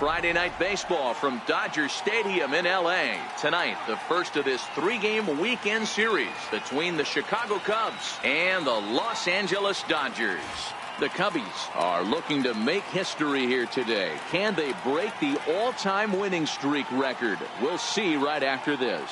Friday Night Baseball from Dodger Stadium in L.A. Tonight, the first of this three-game weekend series between the Chicago Cubs and the Los Angeles Dodgers. The Cubbies are looking to make history here today. Can they break the all-time winning streak record? We'll see right after this.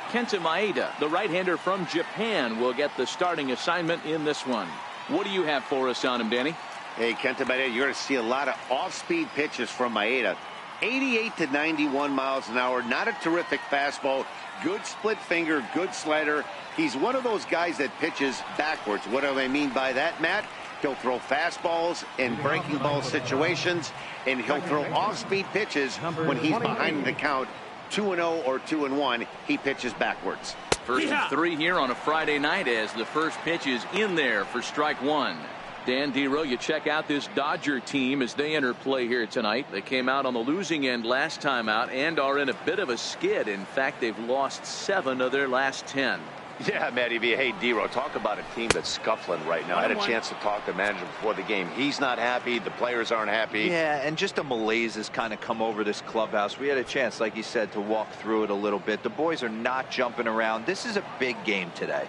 Kenta Maeda, the right-hander from Japan, will get the starting assignment in this one. What do you have for us on him, Danny? Hey, Kenta Maeda, you're going to see a lot of off-speed pitches from Maeda. 88 to 91 miles an hour, not a terrific fastball, good split finger, good slider. He's one of those guys that pitches backwards. What do I mean by that, Matt? He'll throw fastballs in breaking ball situations, and he'll throw off-speed pitches when he's behind the count. 2-0 or 2-1, he pitches backwards. First and 3 here on a Friday night as the first pitch is in there for strike one. Dan Dero, you check out this Dodger team as they enter play here tonight. They came out on the losing end last time out and are in a bit of a skid. In fact, they've lost 7 of their last 10. Yeah, Matty V. Hey, Dero, talk about a team that's scuffling right now. I had a chance to talk to the manager before the game. He's not happy. The players aren't happy. Yeah, and just a malaise has kind of come over this clubhouse. We had a chance, like you said, to walk through it a little bit. The boys are not jumping around. This is a big game today.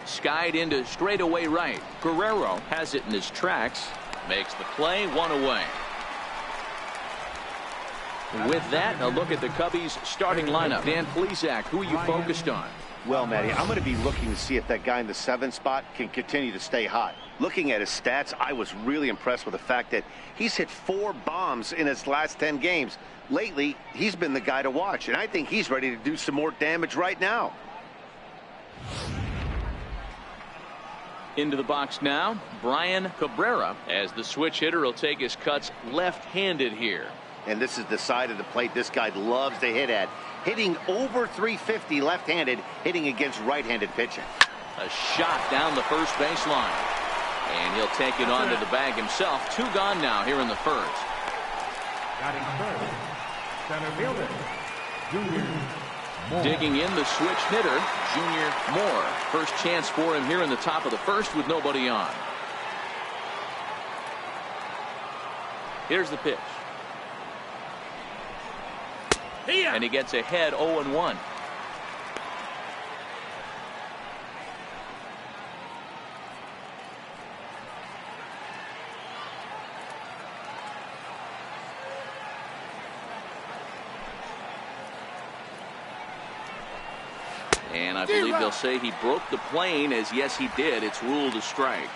Skied into straightaway right. Guerrero has it in his tracks. Makes the play, 1 away. With that, a look at the Cubbies starting lineup. Dan Plesac, who are you focused on? Well, Matty, I'm going to be looking to see if that guy in the 7th spot can continue to stay hot. Looking at his stats, I was really impressed with the fact that he's hit 4 bombs in his last 10 games. Lately, he's been the guy to watch, and I think he's ready to do some more damage right now. Into the box now, Brian Cabrera, as the switch hitter will take his cuts left-handed here. And this is the side of the plate this guy loves to hit at. Hitting over 350 left-handed, hitting against right-handed pitching. A shot down the first baseline. And he'll take it onto the bag himself. 2 gone now here in the first. Batting third, center fielder, Junior Moore. Digging in the switch hitter, Junior Moore. First chance for him here in the top of the first with nobody on. Here's the pitch. And he gets ahead 0-1. And I believe they'll say he broke the plane, as yes he did. It's ruled a strike.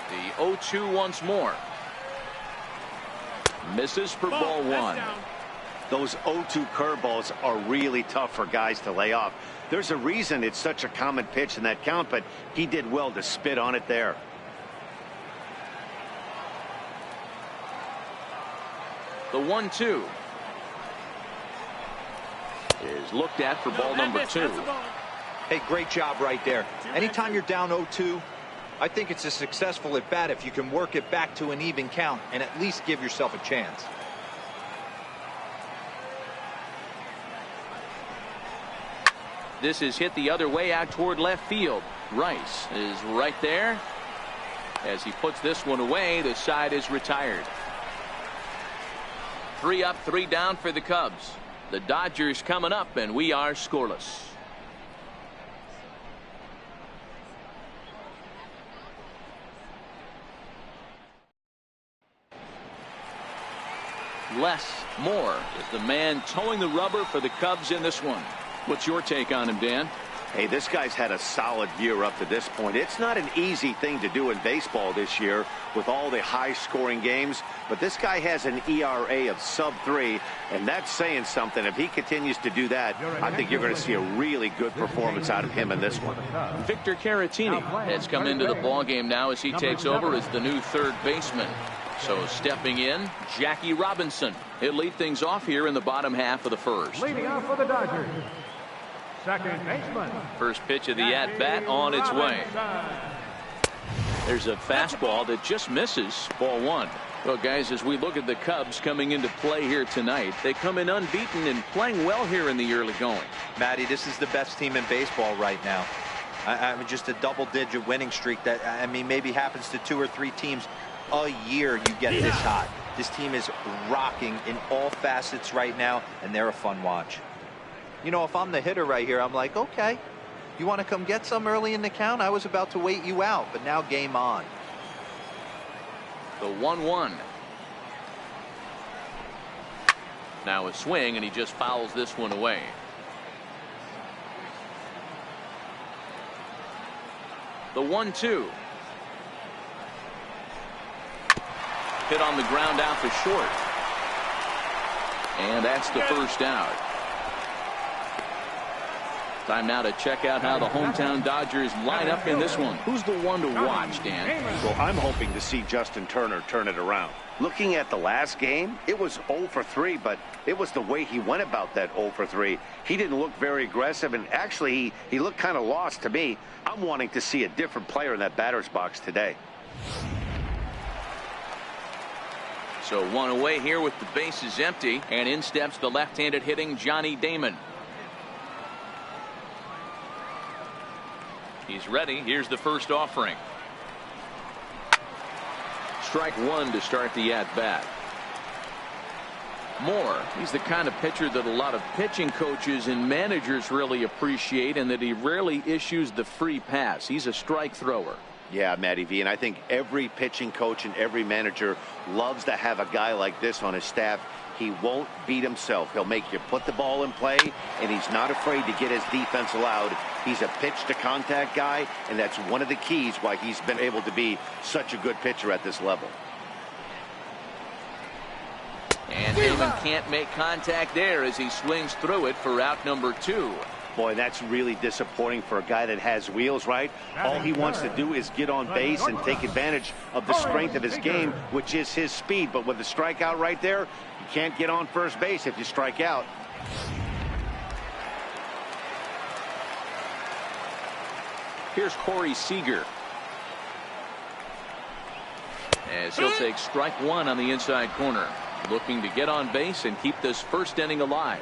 The 0-2 once more. Misses for ball 1. Those 0-2 curveballs are really tough for guys to lay off. There's a reason it's such a common pitch in that count, but he did well to spit on it there. The 1-2 is looked at for ball number 2. Hey, great job right there. Anytime you're down 0-2, I think it's a successful at bat if you can work it back to an even count and at least give yourself a chance. This is hit the other way out toward left field. Rice is right there. As he puts this one away, the side is retired. 3 up, 3 down for the Cubs. The Dodgers coming up, and we are scoreless. Less Moore is the man towing the rubber for the Cubs in this one. What's your take on him, Dan? Hey, this guy's had a solid year up to this point. It's not an easy thing to do in baseball this year with all the high-scoring games, but this guy has an ERA of sub-3, and that's saying something. If he continues to do that, I think you're going to see a really good performance out of him in this one. Victor Caratini has come into the ballgame now as he takes over as the new third baseman. So stepping in, Jackie Robinson. He'll lead things off here in the bottom half of the first. Leading off for the Dodgers, second baseman. First pitch of the at-bat on its way. There's a fastball that just misses. Ball one. Well, guys, as we look at the Cubs coming into play here tonight, they come in unbeaten and playing well here in the early going. Matty, this is the best team in baseball right now. I mean, just a double-digit winning streak that, I mean, maybe happens to 2 or 3 teams a year. You get this hot. This team is rocking in all facets right now, and they're a fun watch. You know, if I'm the hitter right here, I'm like, okay, you want to come get some early in the count? I was about to wait you out, but now game on. The 1-1. Now a swing, and he just fouls this one away. The 1-2. Hit on the ground out for short. And that's the first out. Time now to check out how the hometown Dodgers line up in this one. Who's the one to watch, Dan? Well, I'm hoping to see Justin Turner turn it around. Looking at the last game, it was 0 for 3, but it was the way he went about that 0 for 3. He didn't look very aggressive, and actually he looked kind of lost to me. I'm wanting to see a different player in that batter's box today. So one away here with the bases empty, and in steps the left-handed hitting Johnny Damon. He's ready. Here's the first offering. Strike one to start the at-bat. Moore, he's the kind of pitcher that a lot of pitching coaches and managers really appreciate, and that he rarely issues the free pass. He's a strike thrower. Yeah, Matty V, and I think every pitching coach and every manager loves to have a guy like this on his staff. He won't beat himself. He'll make you put the ball in play, and he's not afraid to get his defense allowed. He's a pitch-to-contact guy, and that's one of the keys why he's been able to be such a good pitcher at this level. And Damon can't make contact there as he swings through it for out number 2. Boy, that's really disappointing for a guy that has wheels, right? All he wants to do is get on base and take advantage of the strength of his game, which is his speed. But with the strikeout right there, you can't get on first base if you strike out. Here's Corey Seager. As he'll take strike one on the inside corner. Looking to get on base and keep this first inning alive.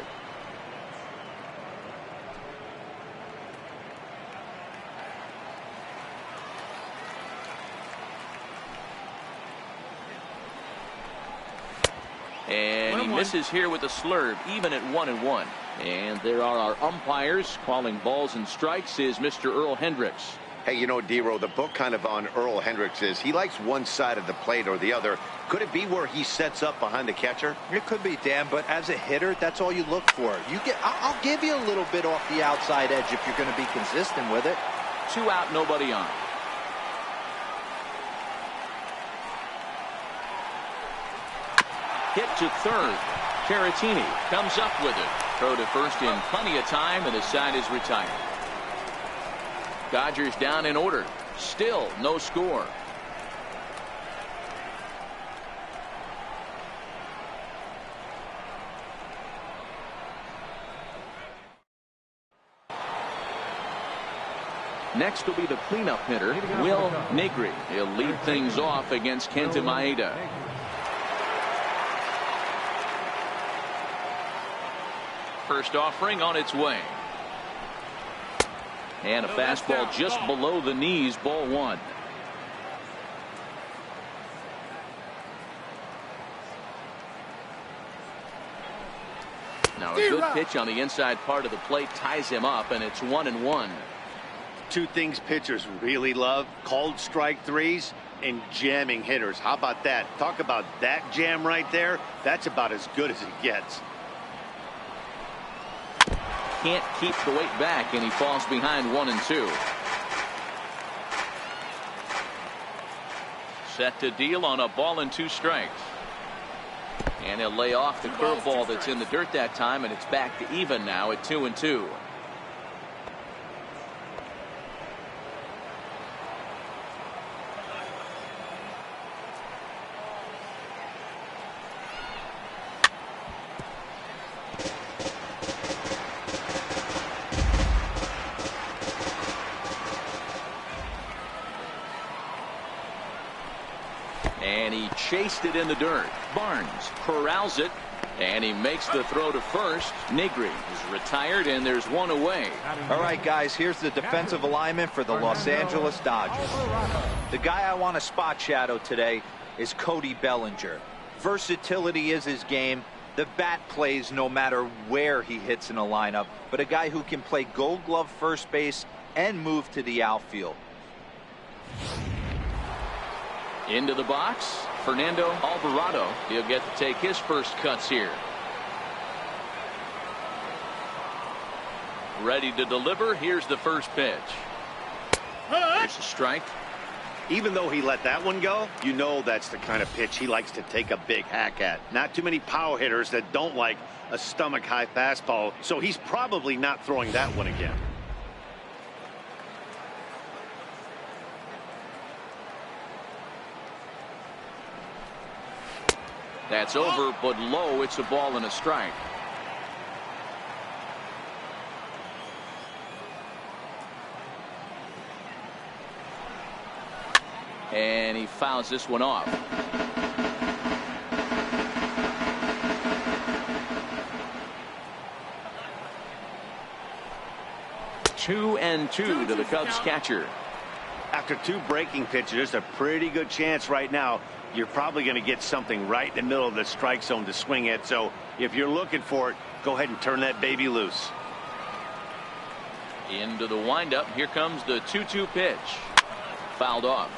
And he misses here with a slurve, even at 1-1. And there are our umpires calling balls and strikes is Mr. Earl Hendricks. Hey, you know, D-Row, the book kind of on Earl Hendricks is he likes one side of the plate or the other. Could it be where he sets up behind the catcher? It could be, Dan, but as a hitter, that's all you look for. I'll give you a little bit off the outside edge if you're going to be consistent with it. 2 out, nobody on. Hit to third. Caratini comes up with it. Throw to first in plenty of time, and the side is retired. Dodgers down in order. Still no score. Next will be the cleanup hitter, Will Negri. He'll lead things off against Kenta Maeda. First offering on its way. And a fastball just below the knees, ball one. Now a good pitch on the inside part of the plate ties him up, and it's 1-1. Two things pitchers really love: called strike threes and jamming hitters. How about that? Talk about that jam right there. That's about as good as it gets. Can't keep the weight back, and he falls behind 1-2. Set to deal on a ball and 2 strikes. And he'll lay off the curveball that's in the dirt that time, and it's back to even now at 2-2. And he chased it in the dirt. Barnes corrals it. And he makes the throw to first. Negri is retired, and there's one away. All right, guys, here's the defensive alignment for the Los Angeles Dodgers. The guy I want to spot shadow today is Cody Bellinger. Versatility is his game. The bat plays no matter where he hits in a lineup, but a guy who can play Gold Glove first base and move to the outfield. Into the box, Fernando Alvarado. He'll get to take his first cuts here. Ready to deliver. Here's the first pitch. Here's a strike. Even though he let that one go, you know that's the kind of pitch he likes to take a big hack at. Not too many power hitters that don't like a stomach-high fastball, so he's probably not throwing that one again. That's over, but low. It's a ball and a strike. And he fouls this one off. Two and two to the Cubs catcher. After two breaking pitches, there's a pretty good chance right now you're probably going to get something right in the middle of the strike zone to swing at. So if you're looking for it, go ahead and turn that baby loose. Into the windup. Here comes the 2-2 pitch. Fouled off.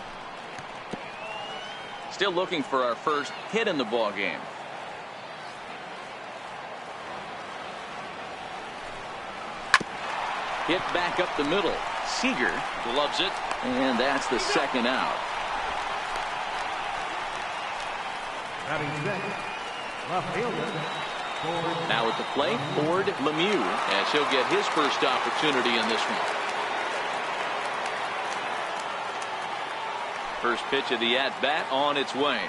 Still looking for our first hit in the ball game. Hit back up the middle. Seager gloves it, and that's the second out. Left fielder. Now at the plate, Ford Lemieux, as he'll get his first opportunity in this one. First pitch of the at-bat on its way.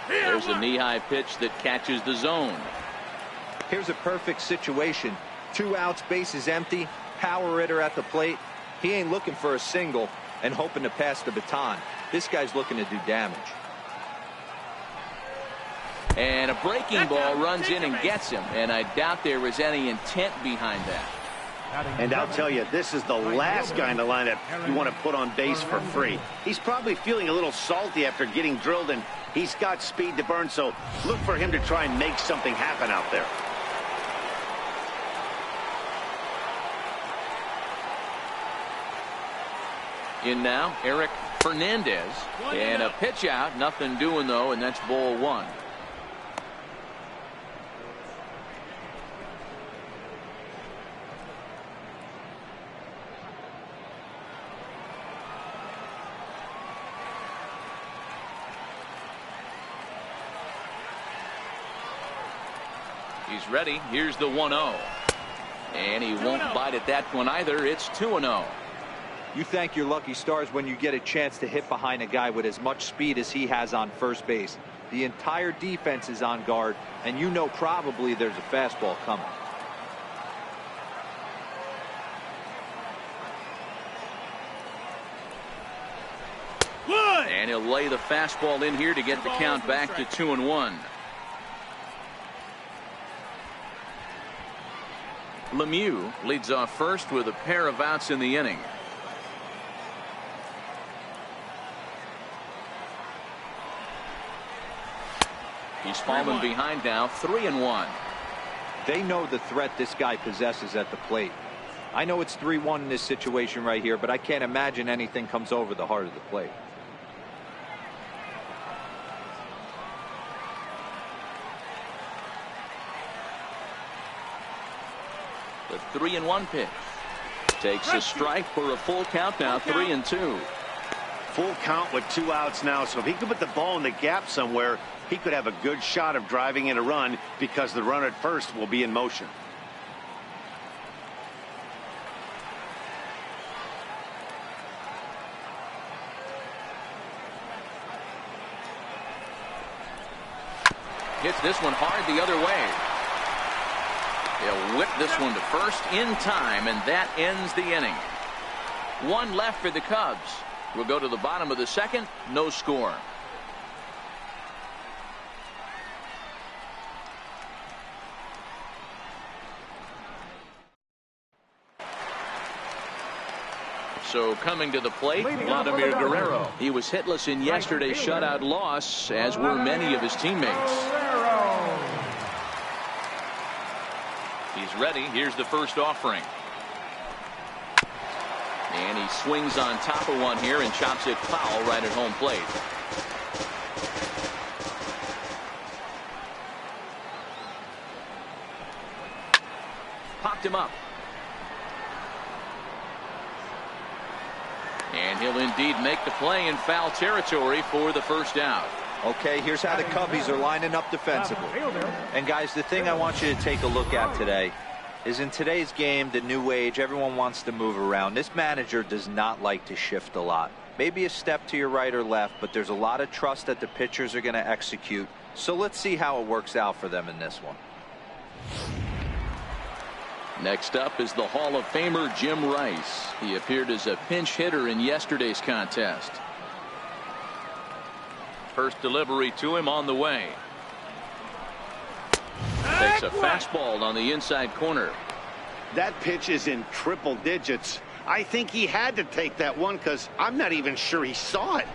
There's a knee-high pitch that catches the zone. Here's a perfect situation. 2 outs, bases empty, power hitter at the plate. He ain't looking for a single and hoping to pass the baton. This guy's looking to do damage. And a breaking ball runs in and gets him, and I doubt there was any intent behind that. And I'll tell you, this is the last guy in the lineup you want to put on base for free. He's probably feeling a little salty after getting drilled, and he's got speed to burn, so look for him to try and make something happen out there. In now, Eric Fernandez. And a pitch out. Nothing doing, though, and that's ball one. He's ready. Here's the 1-0. And he won't bite at that one either. It's 2-0. You thank your lucky stars when you get a chance to hit behind a guy with as much speed as he has on first base. The entire defense is on guard, and you know probably there's a fastball coming. And he'll lay the fastball in here to get the count back to 2-1. Lemieux leads off first with a pair of outs in the inning. He's fallen behind now, 3-1. They know the threat this guy possesses at the plate. I know it's 3-1 in this situation right here, but I can't imagine anything comes over the heart of the plate. The 3-1 pitch takes a strike for a full count now, 3-2. Full count with 2 outs now, so if he could put the ball in the gap somewhere, he could have a good shot of driving in a run because the runner at first will be in motion. Hits this one hard the other way. He'll whip this one to first in time, and that ends the inning. 1 left for the Cubs. We'll go to the bottom of the second. No score. So coming to the plate, Vladimir Guerrero. He was hitless in yesterday's shutout loss, as were many of his teammates. He's ready. Here's the first offering. And he swings on top of one here and chops it foul right at home plate. Popped him up. And he'll indeed make the play in foul territory for the first out. Okay, here's how the Cubbies are lining up defensively. And guys, the thing I want you to take a look at today is in today's game, the new age, everyone wants to move around. This manager does not like to shift a lot. Maybe a step to your right or left, but there's a lot of trust that the pitchers are going to execute. So let's see how it works out for them in this one. Next up is the Hall of Famer Jim Rice. He appeared as a pinch hitter in yesterday's contest. First delivery to him on the way. Takes a fastball on the inside corner. That pitch is in triple digits. I think he had to take that one because I'm not even sure he saw it.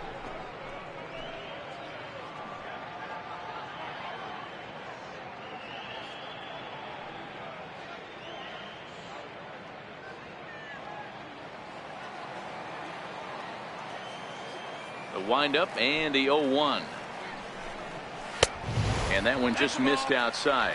The windup and the 0-1. And that one just missed outside.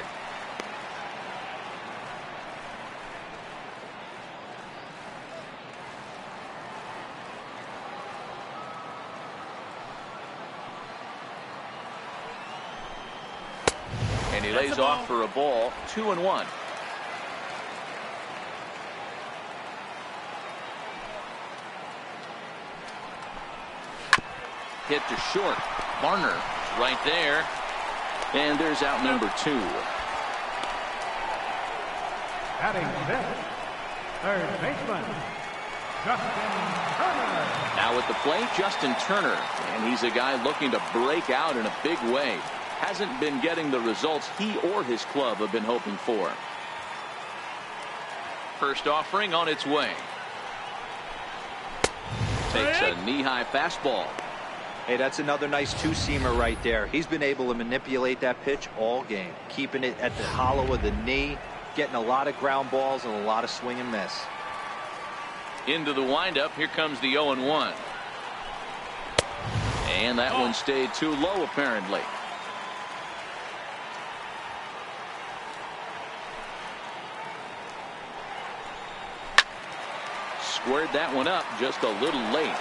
And he lays off for a ball. 2-1. Hit to short. Varner is right there. And there's out number 2. Batting fifth, third baseman, Justin Turner. Now at the plate, Justin Turner. And he's a guy looking to break out in a big way. Hasn't been getting the results he or his club have been hoping for. First offering on its way. Takes a knee-high fastball. Hey, that's another nice two-seamer right there. He's been able to manipulate that pitch all game, keeping it at the hollow of the knee, getting a lot of ground balls and a lot of swing and miss. Into the windup. Here comes the 0-1. And that one stayed too low, apparently. Squared that one up just a little late.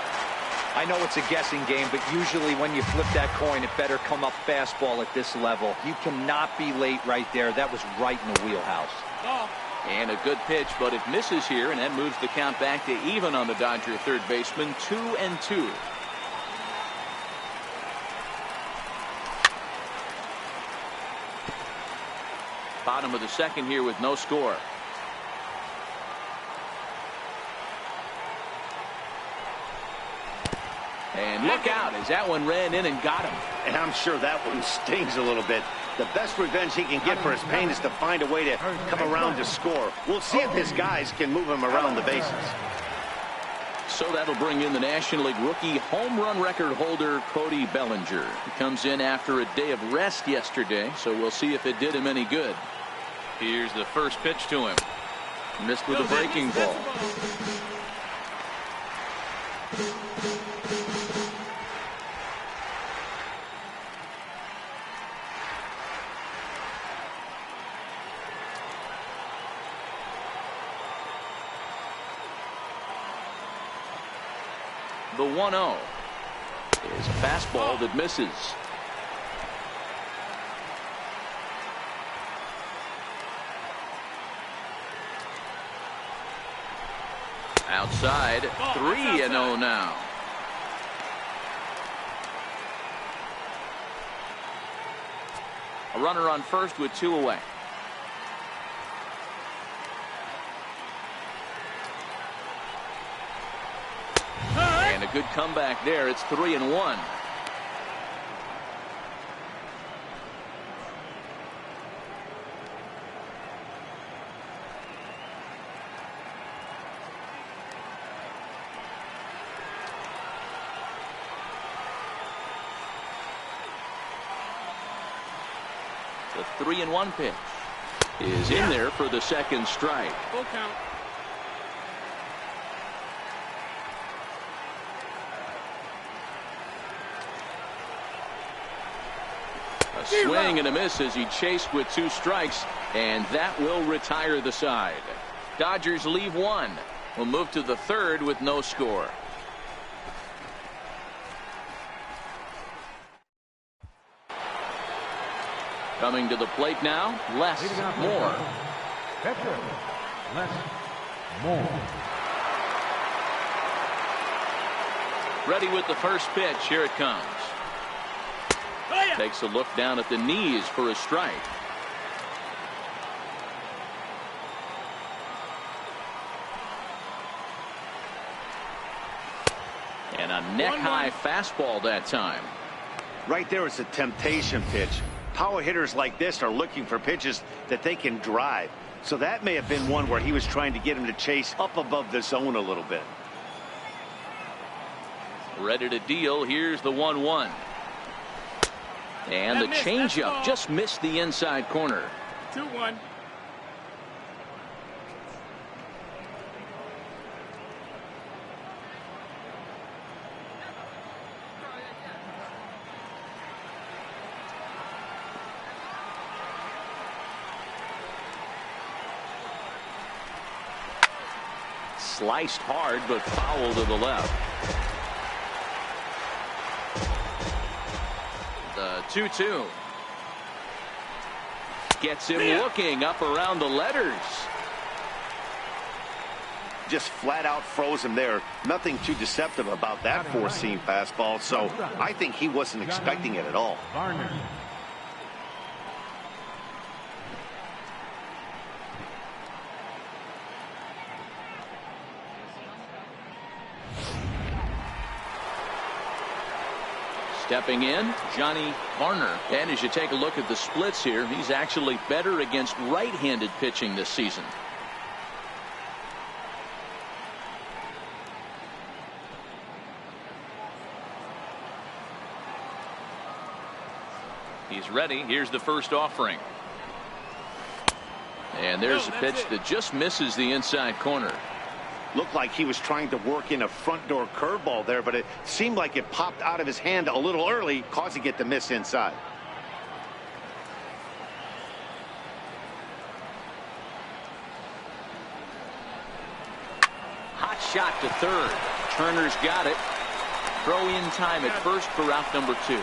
I know it's a guessing game, but usually when you flip that coin, it better come up fastball at this level. You cannot be late right there. That was right in the wheelhouse. And a good pitch, but it misses here, and that moves the count back to even on the Dodger third baseman. 2-2. Bottom of the second here with no score. And look out as that one ran in and got him. And I'm sure that one stings a little bit. The best revenge he can get for his pain is to find a way to come around to score. We'll see if his guys can move him around the bases. So that'll bring in the National League rookie home run record holder Cody Bellinger. He comes in after a day of rest yesterday, so we'll see if it did him any good. Here's the first pitch to him. Missed with a breaking ball. The 1-0 is a fastball that misses. Outside, 3-0 now. A runner on first with 2 away. And a good comeback there. It's 3-1. The 3-1 pitch is in there for the second strike. Full count. A swing and a miss as he chased with 2 strikes, and that will retire the side. Dodgers leave 1. We'll move to the 3rd with no score. Coming to the plate now, Les Moore. Pitcher, Les Moore. Ready with the first pitch. Here it comes. Takes a look down at the knees for a strike. And a neck-high fastball that time. Right there is a temptation pitch. Power hitters like this are looking for pitches that they can drive. So that may have been one where he was trying to get him to chase up above the zone a little bit. Ready to deal. Here's the 1-1. And the changeup just missed the inside corner. 2-1. Sliced hard, but foul to the left. The 2-2. Gets him looking up around the letters. Just flat out froze him there. Nothing too deceptive about that four-seam fastball, so I think he wasn't expecting it at all. Varner. Stepping in, Johnny Varner. And as you take a look at the splits here, he's actually better against right-handed pitching this season. He's ready. Here's the first offering. And there's a pitch that just misses the inside corner. Looked like he was trying to work in a front door curveball there, but it seemed like it popped out of his hand a little early, causing it to miss inside. Hot shot to third. Turner's got it. Throw in time at first for out number 2.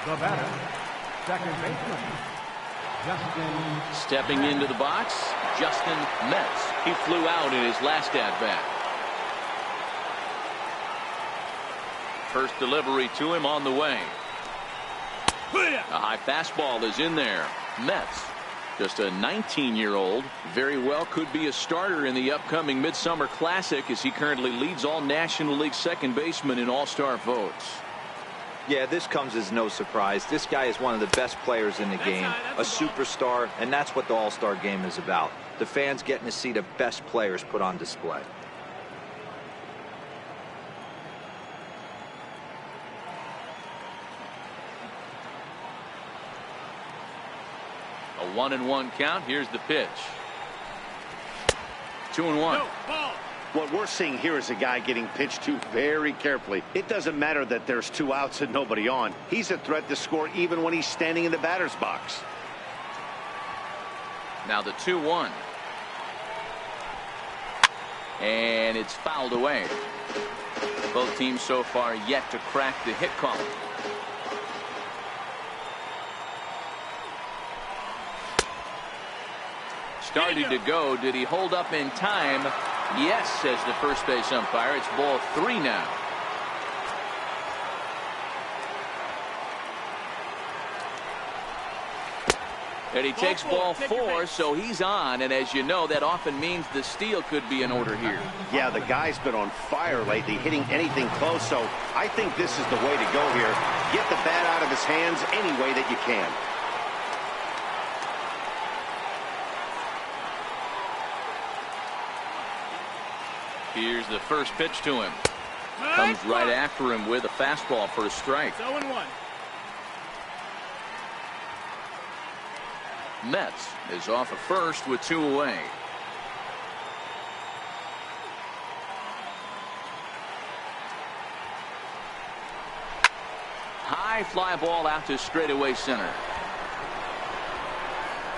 The batter, second baseman, Justin. Stepping into the box, Justin Metz. He flew out in his last at-bat. First delivery to him on the way. A high fastball is in there. Metz, just a 19-year-old, very well could be a starter in the upcoming Midsummer Classic as he currently leads all National League second basemen in all-star votes. Yeah, this comes as no surprise. This guy is one of the best players in the game, a superstar, and that's what the All-Star game is about. The fans getting to see the best players put on display. A 1-1 count. Here's the pitch. 2-1. What we're seeing here is a guy getting pitched to very carefully. It doesn't matter that there's 2 outs and nobody on. He's a threat to score even when he's standing in the batter's box. Now the 2-1. And it's fouled away. Both teams so far yet to crack the hit column. Started to go. Did he hold up in time? Yes, says the first base umpire. It's ball 3 now. And he takes ball 4, so he's on. And as you know, that often means the steal could be in order here. Yeah, the guy's been on fire lately, hitting anything close. So I think this is the way to go here. Get the bat out of his hands any way that you can. Here's the first pitch to him. Comes right after him with a fastball for a strike. 0-1. Mets is off at first with 2 away. High fly ball out to straightaway center.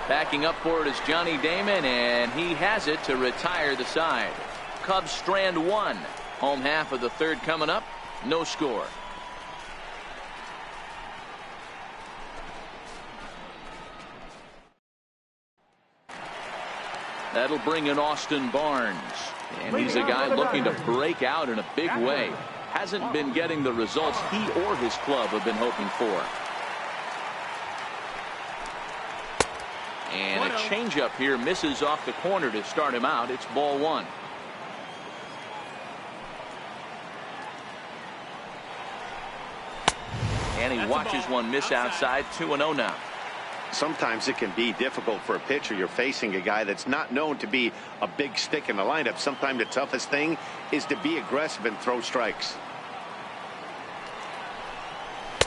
Backing up for it is Johnny Damon, and he has it to retire the side. Cubs strand 1. Home half of the 3rd coming up. No score. That'll bring in Austin Barnes. And he's a guy looking to break out in a big way. Hasn't been getting the results he or his club have been hoping for. And a changeup here misses off the corner to start him out. It's ball 1. And he watches one miss outside. 2-0 now. Sometimes it can be difficult for a pitcher. You're facing a guy that's not known to be a big stick in the lineup. Sometimes the toughest thing is to be aggressive and throw strikes.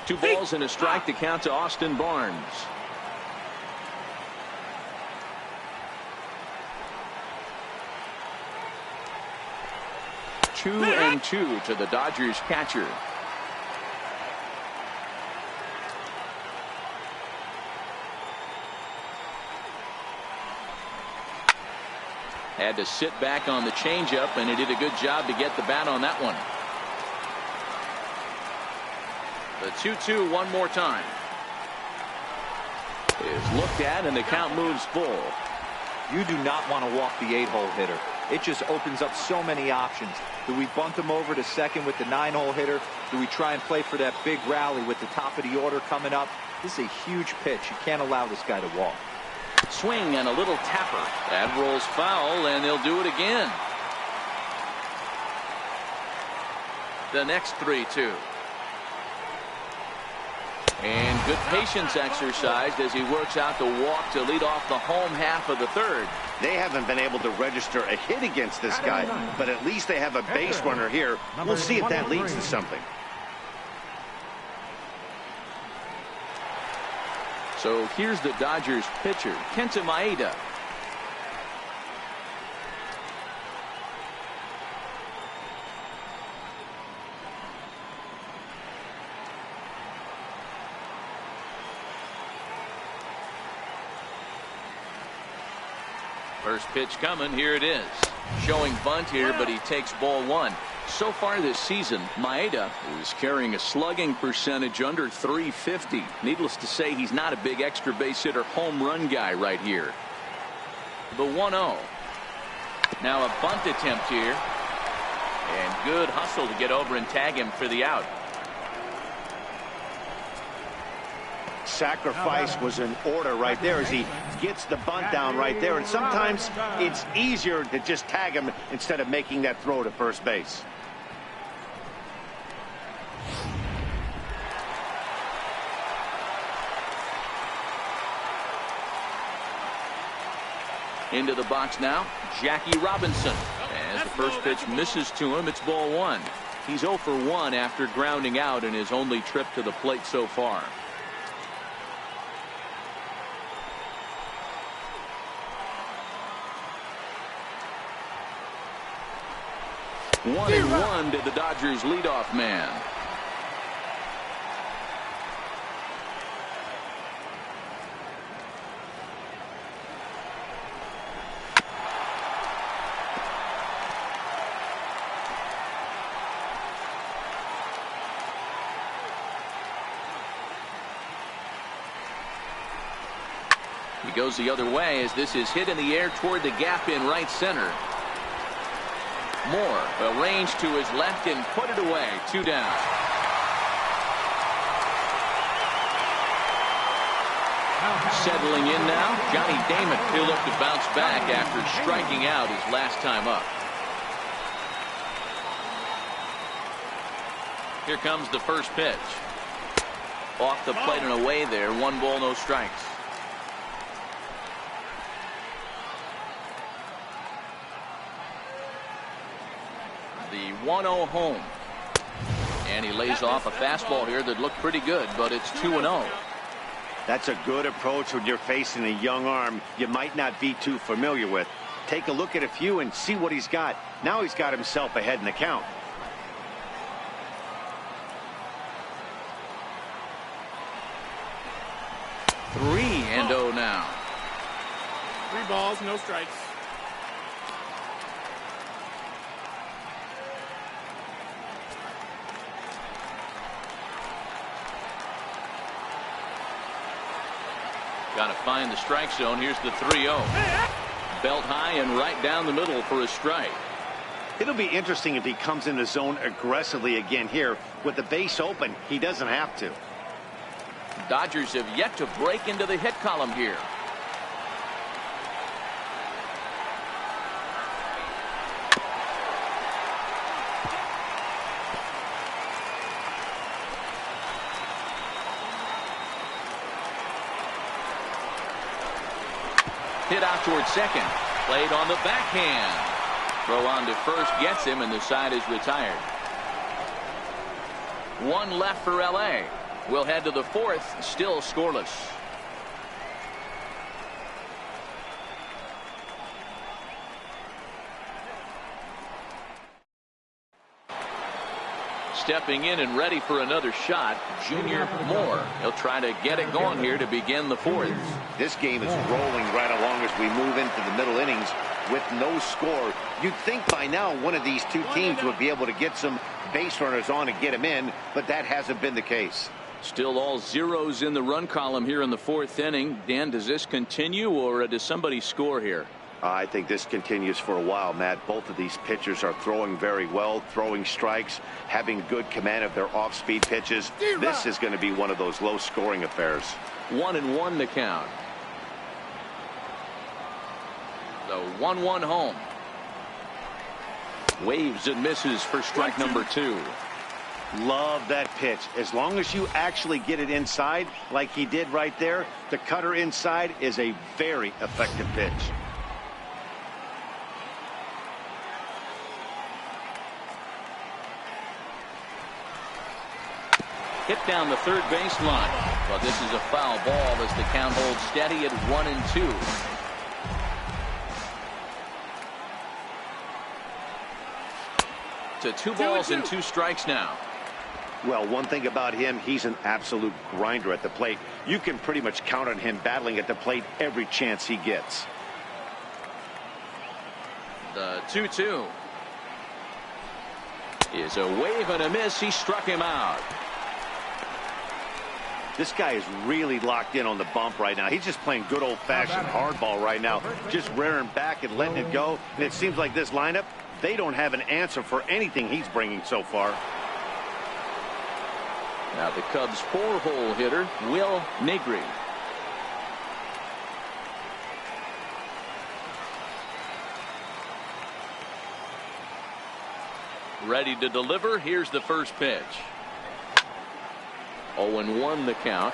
2 balls and a strike to count to Austin Barnes. Two and 2 to the Dodgers catcher. Had to sit back on the changeup, and he did a good job to get the bat on that one. The 2-2 one more time. Is looked at, and the count moves full. You do not want to walk the 8-hole hitter. It just opens up so many options. Do we bunt him over to second with the 9-hole hitter? Do we try and play for that big rally with the top of the order coming up? This is a huge pitch. You can't allow this guy to walk. Swing and a little tapper. That rolls foul, and they'll do it again. The next 3-2. And good patience exercised as he works out the walk to lead off the home half of the 3rd. They haven't been able to register a hit against this guy, but at least they have a base runner here. We'll see if that leads to something. So here's the Dodgers pitcher, Kenta Maeda. First pitch coming. Here it is. Showing bunt here, but he takes ball 1. So far this season, Maeda is carrying a slugging percentage under .350. Needless to say, he's not a big extra base hitter home run guy right here. The 1-0. Now a bunt attempt here. And good hustle to get over and tag him for the out. Sacrifice was in order right there as he gets the bunt down right there. And sometimes it's easier to just tag him instead of making that throw to first base. Into the box now, Jackie Robinson. As the first pitch misses to him, it's ball 1. He's 0 for 1 after grounding out in his only trip to the plate so far. One and 1 to the Dodgers leadoff man. He goes the other way as this is hit in the air toward the gap in right center. Moore arranged to his left and put it away. 2 down. Settling in now, Johnny Damon. He'll look to bounce back after striking out his last time up. Here comes the first pitch. Off the plate and away there. 1 ball, no strikes. The 1-0 home. And he lays off a fastball here that looked pretty good, but it's 2-0. That's a good approach when you're facing a young arm you might not be too familiar with. Take a look at a few and see what he's got. Now he's got himself ahead in the count. Three and 0 now. 3 balls, no strikes. Got to find the strike zone. Here's the 3-0. Belt high and right down the middle for a strike. It'll be interesting if he comes in the zone aggressively again here. With the base open, he doesn't have to. Dodgers have yet to break into the hit column here. Hit out towards second. Played on the backhand. Throw on to first gets him, and the side is retired. One left for L.A. We'll head to the fourth, still scoreless. Stepping in and ready for another shot, Junior Moore. He'll try to get it going here to begin the fourth. This game is rolling right along as we move into the middle innings with no score. You'd think by now one of these two teams would be able to get some base runners on and get them in, but that hasn't been the case. Still all zeros in the run column here in the fourth inning. Dan, does this continue, or does somebody score here? I think this continues for a while, Matt. Both of these pitchers are throwing very well, throwing strikes, having good command of their off-speed pitches. This is going to be one of those low-scoring affairs. 1-1 the count. The 1-1 home. Waves and misses for strike number 2. Love that pitch. As long as you actually get it inside, like he did right there, the cutter inside is a very effective pitch. Hit down the third baseline. But this is a foul ball as the count holds steady at 1-2. To 2 balls and 2 strikes now. Well, one thing about him, he's an absolute grinder at the plate. You can pretty much count on him battling at the plate every chance he gets. The 2-2 is a wave and a miss. He struck him out. This guy is really locked in on the bump right now. He's just playing good old-fashioned hardball right now, just rearing back and letting it go. And it seems like this lineup, they don't have an answer for anything he's bringing so far. Now the Cubs' 4-hole hitter, Will Negri. Ready to deliver. Here's the first pitch. 0-1 the count.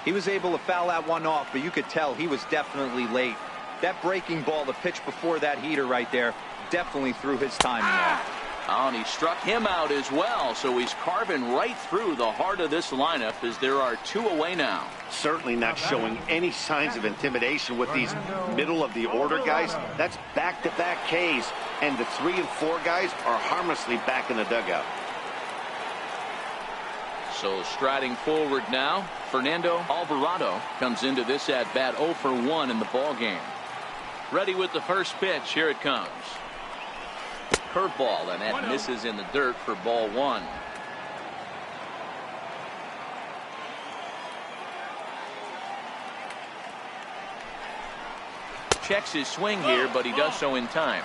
He was able to foul that one off, but you could tell he was definitely late. That breaking ball, the pitch before that heater right there, definitely threw his timing off. Oh, and he struck him out as well, so he's carving right through the heart of this lineup as there are 2 away now. Certainly not showing any signs of intimidation with these middle-of-the-order guys. That's back-to-back Ks, and the 3 and 4 guys are harmlessly back in the dugout. So striding forward now, Fernando Alvarado comes into this at-bat 0 for 1 in the ballgame. Ready with the first pitch. Here it comes. Curveball, and that misses in the dirt for ball 1. Checks his swing here, but he does so in time.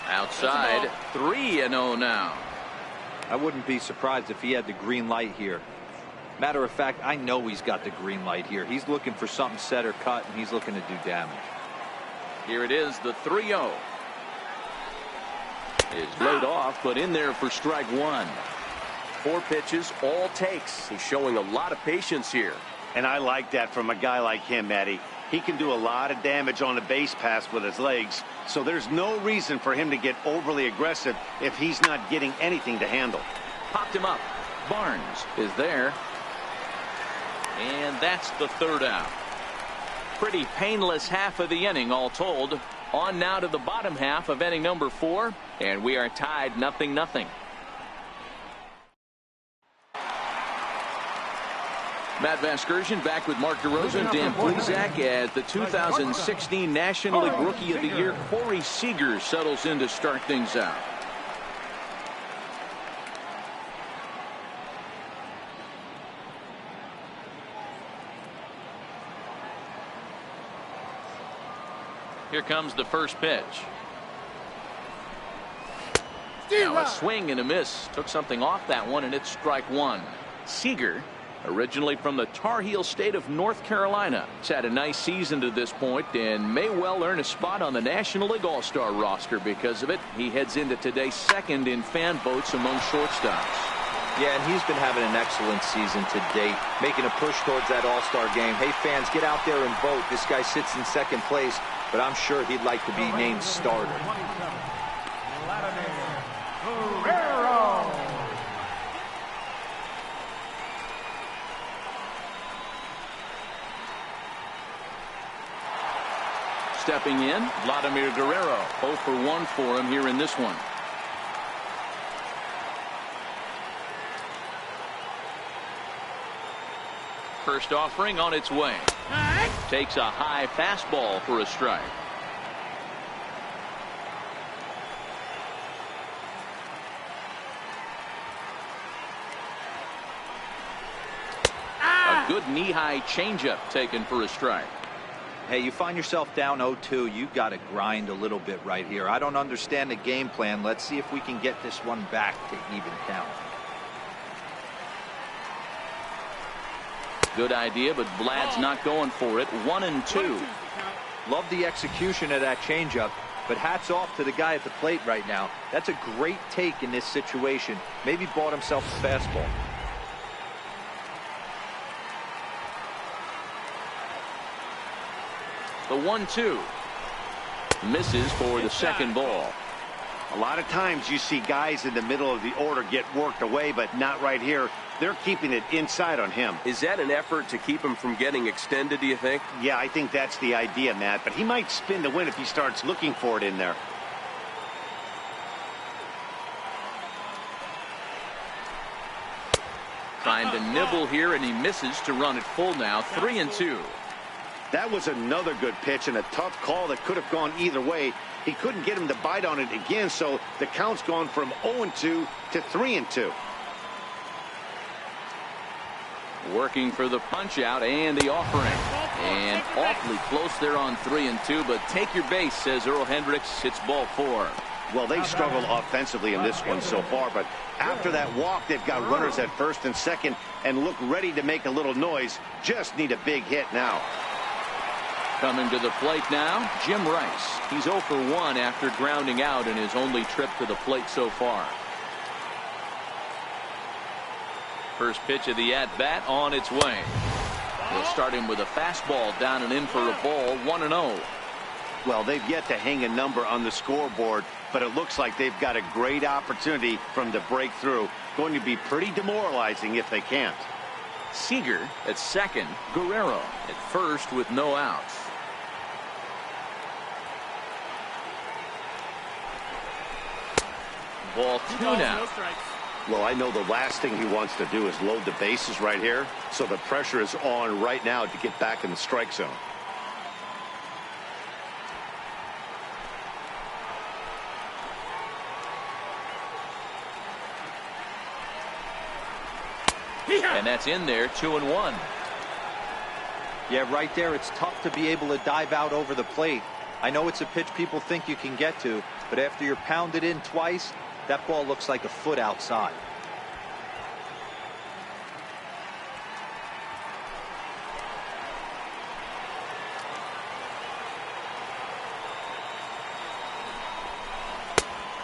Outside, 3-0 now. I wouldn't be surprised if he had the green light here. Matter of fact, I know he's got the green light here. He's looking for something set or cut, and he's looking to do damage. Here it is, the 3-0. Is laid off, but in there for strike one. 4 pitches, all takes. He's showing a lot of patience here. And I like that from a guy like him, Eddie. He can do a lot of damage on a base pass with his legs, so there's no reason for him to get overly aggressive if he's not getting anything to handle. Popped him up. Barnes is there. And that's the 3rd out. Pretty painless half of the inning all told. On now to the bottom half of inning number 4, and we are tied 0-0. Matt Vasgersian back with Mark DeRosa and Dan Plesac as the 2016 National League Rookie of the Year, Corey Seager, settles in to start things out. Here comes the first pitch. Now a swing and a miss. Took something off that one, and it's strike one. Seager, originally from the Tar Heel state of North Carolina, has had a nice season to this point and may well earn a spot on the National League All-Star roster because of it. He heads into today 2nd in fan votes among shortstops. Yeah, and he's been having an excellent season to date, making a push towards that All-Star game. Hey, fans, get out there and vote. This guy sits in 2nd place, but I'm sure he'd like to be named starter. Stepping in, Vladimir Guerrero. 0 for 1 for him here in this one. First offering on its way. Takes a high fastball for a strike. A good knee-high changeup taken for a strike. Hey, you find yourself down 0-2. You got to grind a little bit right here. I don't understand the game plan. Let's see if we can get this one back to even count. Good idea, but Vlad's not going for it. 1-2. Love the execution of that changeup, but hats off to the guy at the plate right now. That's a great take in this situation. Maybe bought himself a fastball. The 1-2 misses for the second ball. A lot of times you see guys in the middle of the order get worked away, but not right here. They're keeping it inside on him. Is that an effort to keep him from getting extended, do you think? Yeah, I think that's the idea, Matt, but he might spin to win if he starts looking for it in there. Trying to nibble here, and he misses to run it full now. 3-2. That was another good pitch and a tough call that could have gone either way. He couldn't get him to bite on it again, so the count's gone from 0-2 to 3-2. Working for the punch out and the offering. And awfully close there on 3-2, but take your base, says Earl Hendricks. It's ball 4. Well, they've struggled offensively in this one so far, but after that walk, they've got runners at 1st and 2nd and look ready to make a little noise. Just need a big hit now. Coming to the plate now, Jim Rice. He's 0 for 1 after grounding out in his only trip to the plate so far. First pitch of the at-bat on its way. They'll start him with a fastball down and in for a ball. 1-0. Well, they've yet to hang a number on the scoreboard, but it looks like they've got a great opportunity from the breakthrough. Going to be pretty demoralizing if they can't. Seager at 2nd, Guerrero at 1st with no outs. Ball 2 now. No strikes. Well, I know the last thing he wants to do is load the bases right here, so the pressure is on right now to get back in the strike zone. And that's in there, 2-1. Yeah, right there, it's tough to be able to dive out over the plate. I know it's a pitch people think you can get to, but after you're pounded in twice, that ball looks like a foot outside.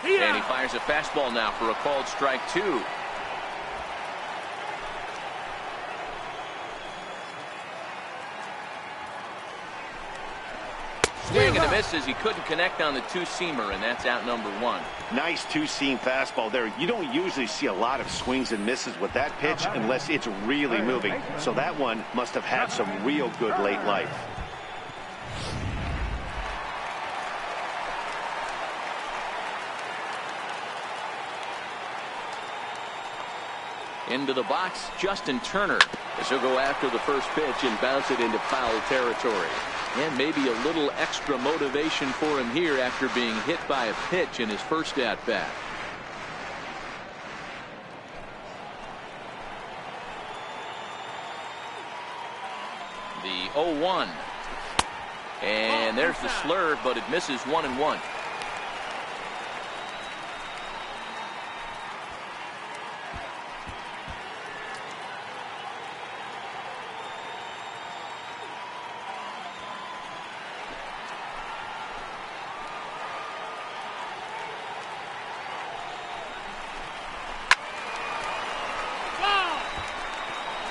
And he fires a fastball now for a called strike 2. Swing and a miss as he couldn't connect on the two-seamer, and that's out number 1. Nice two-seam fastball there. You don't usually see a lot of swings and misses with that pitch unless it's really moving. So that one must have had some real good late life. Into the box, Justin Turner. As he'll go after the first pitch and bounce it into foul territory. And maybe a little extra motivation for him here after being hit by a pitch in his first at-bat. The 0-1. And there's the slurve, but it misses 1-1.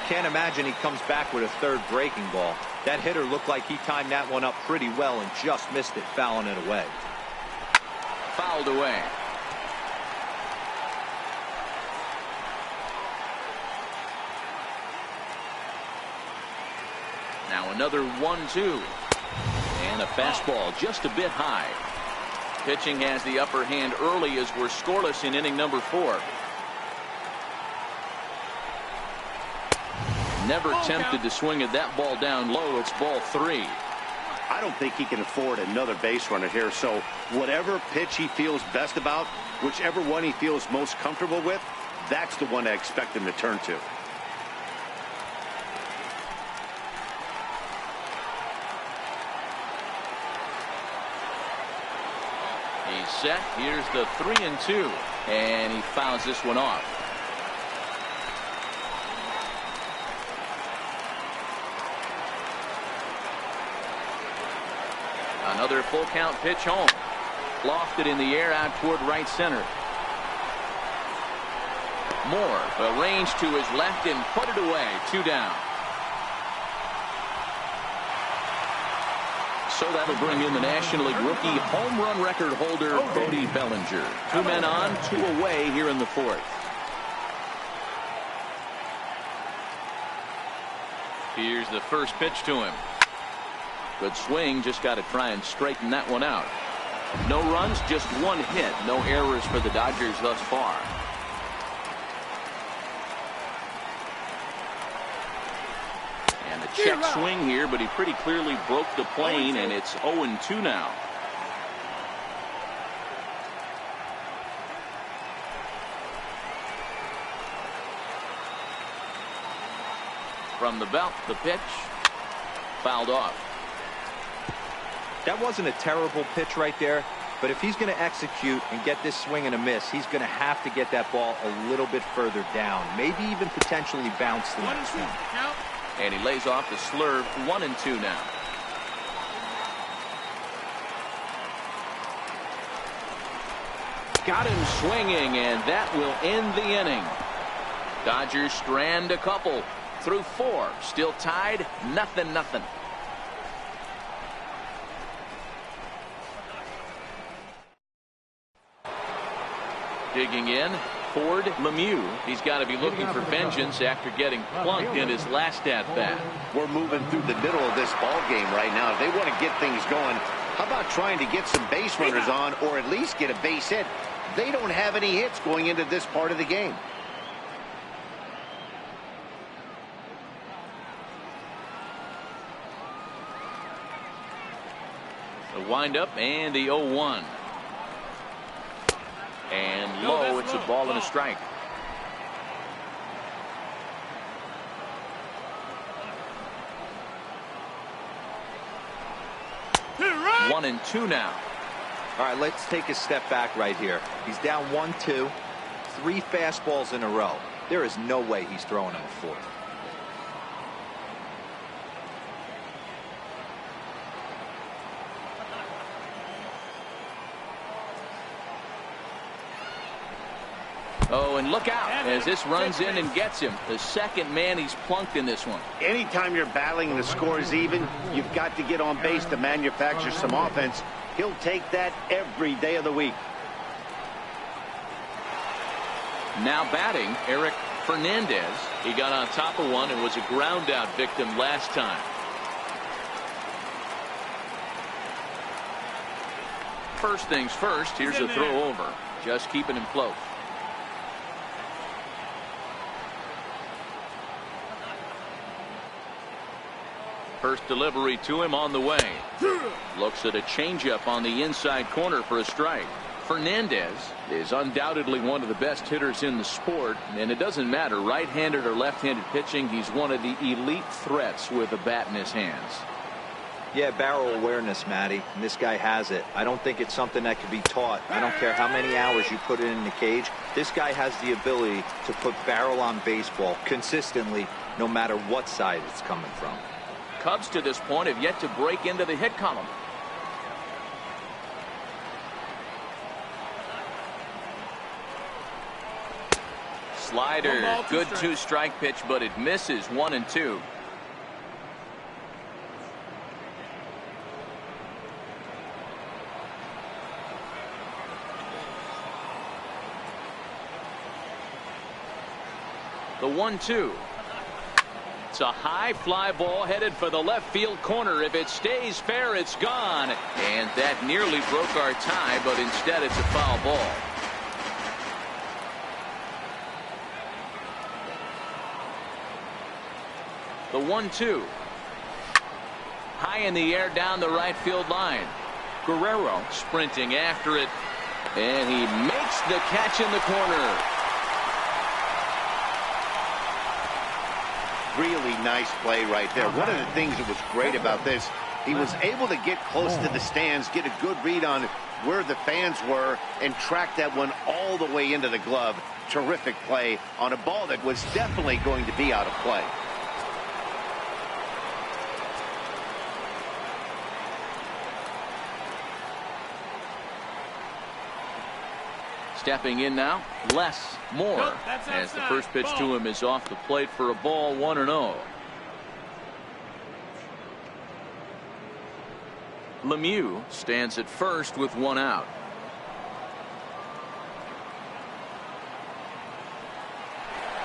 Can't imagine he comes back with a third breaking ball. That hitter looked like he timed that one up pretty well and just missed it, fouling it away. Fouled away. Now another 1-2. And a fastball just a bit high. Pitching has the upper hand early as we're scoreless in inning number 4. Never tempted to swing at that ball down low. It's ball 3. I don't think he can afford another base runner here. So whatever pitch he feels best about, whichever one he feels most comfortable with, that's the one I expect him to turn to. He's set. Here's the 3-2. And he fouls this one off. Another full count pitch home. Lofted in the air out toward right center. Moore arranged to his left and put it away. 2 down. So that'll bring in the National League rookie home run record holder Cody Bellinger. 2 men on, 2 away here in the 4th. Here's the first pitch to him. Good swing, just got to try and straighten that one out. No runs, just 1 hit. No errors for the Dodgers thus far. And a check swing here, but he pretty clearly broke the plane, and it's 0-2 now. From the belt, the pitch. Fouled off. That wasn't a terrible pitch right there, but if he's going to execute and get this swing and a miss, he's going to have to get that ball a little bit further down, maybe even potentially bounce the next one. And he lays off the slurve. 1-2 now. Got him swinging, and that will end the inning. Dodgers strand a couple through 4. Still tied, 0-0. Digging in, Ford Lemieux. He's got to be looking for vengeance after getting plunked in his last at-bat. We're moving through the middle of this ball game right now. If they want to get things going, how about trying to get some base runners on or at least get a base hit? They don't have any hits going into this part of the game. The windup and the 0-1. And low, it's a ball and a strike. Right. 1-2 now. All right, let's take a step back right here. He's down 1-2, 3 fastballs in a row. There is no way he's throwing him a 4th. Oh, and look out as this runs in and gets him. The second man he's plunked in this one. Anytime you're battling and the score is even, you've got to get on base to manufacture some offense. He'll take that every day of the week. Now batting, Eric Fernandez. He got on top of one and was a ground out victim last time. First things first, here's a throw over. Just keeping him close. First delivery to him on the way. Looks at a changeup on the inside corner for a strike. Fernandez is undoubtedly one of the best hitters in the sport, and it doesn't matter right-handed or left-handed pitching. He's one of the elite threats with a bat in his hands. Yeah, barrel awareness, Matty, and this guy has it. I don't think it's something that can be taught. I don't care how many hours you put it in the cage. This guy has the ability to put barrel on baseball consistently, no matter what side it's coming from. Cubs to this point have yet to break into the hit column. Slider, good two-strike pitch, but it misses. 1-2. The 1-2. It's a high fly ball headed for the left field corner. If it stays fair, it's gone. And that nearly broke our tie, but instead it's a foul ball. The 1-2. High in the air down the right field line. Guerrero sprinting after it. And he makes the catch in the corner. Really nice play right there. One of the things that was great about this, he was able to get close to the stands, get a good read on where the fans were, and track that one all the way into the glove. Terrific play on a ball that was definitely going to be out of play. Stepping in now, less, more, as the first pitch to him is off the plate for a ball. 1-0. Lemieux stands at first with one out.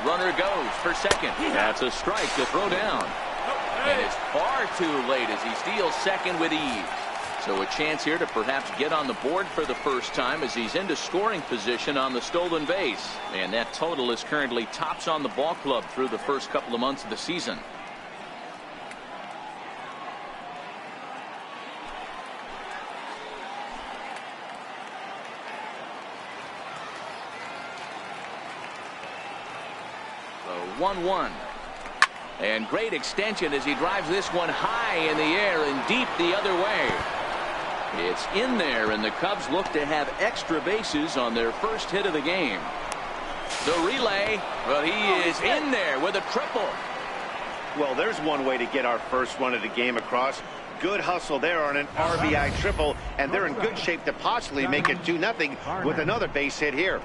Runner goes for second. That's a strike to throw down. And it's far too late as he steals second with ease. So a chance here to perhaps get on the board for the first time as he's into scoring position on the stolen base. And that total is currently tops on the ball club through the first couple of months of the season. So 1-1. And great extension as he drives this one high in the air and deep the other way. It's in there, and the Cubs look to have extra bases on their first hit of the game. The relay, but he is in there with a triple. Well, there's one way to get our first run of the game across. Good hustle there on an RBI triple, and they're in good shape to possibly make it 2-0 with another base hit here.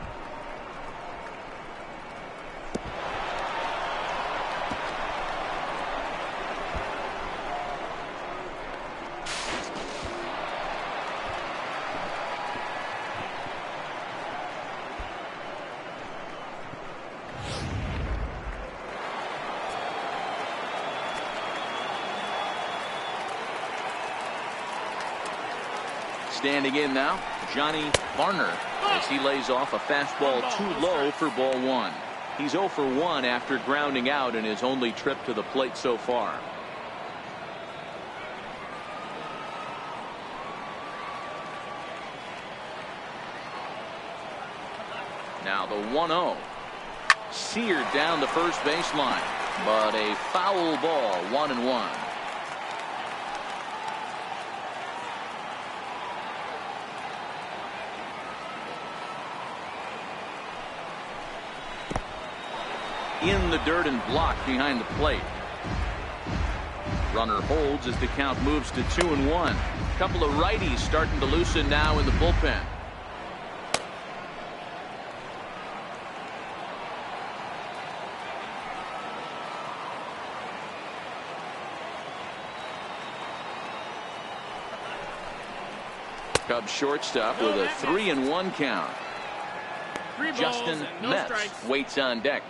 Standing in now, Johnny Varner, as he lays off a fastball too low for ball one. He's 0 for 1 after grounding out in his only trip to the plate so far. Now the 1-0. Seared down the first baseline, but a foul ball. 1-1. In the dirt and blocked behind the plate. Runner holds as the count moves to 2-1. Couple of righties starting to loosen now in the bullpen. Cubs shortstop with a 3-1 count. Justin Metz waits on deck.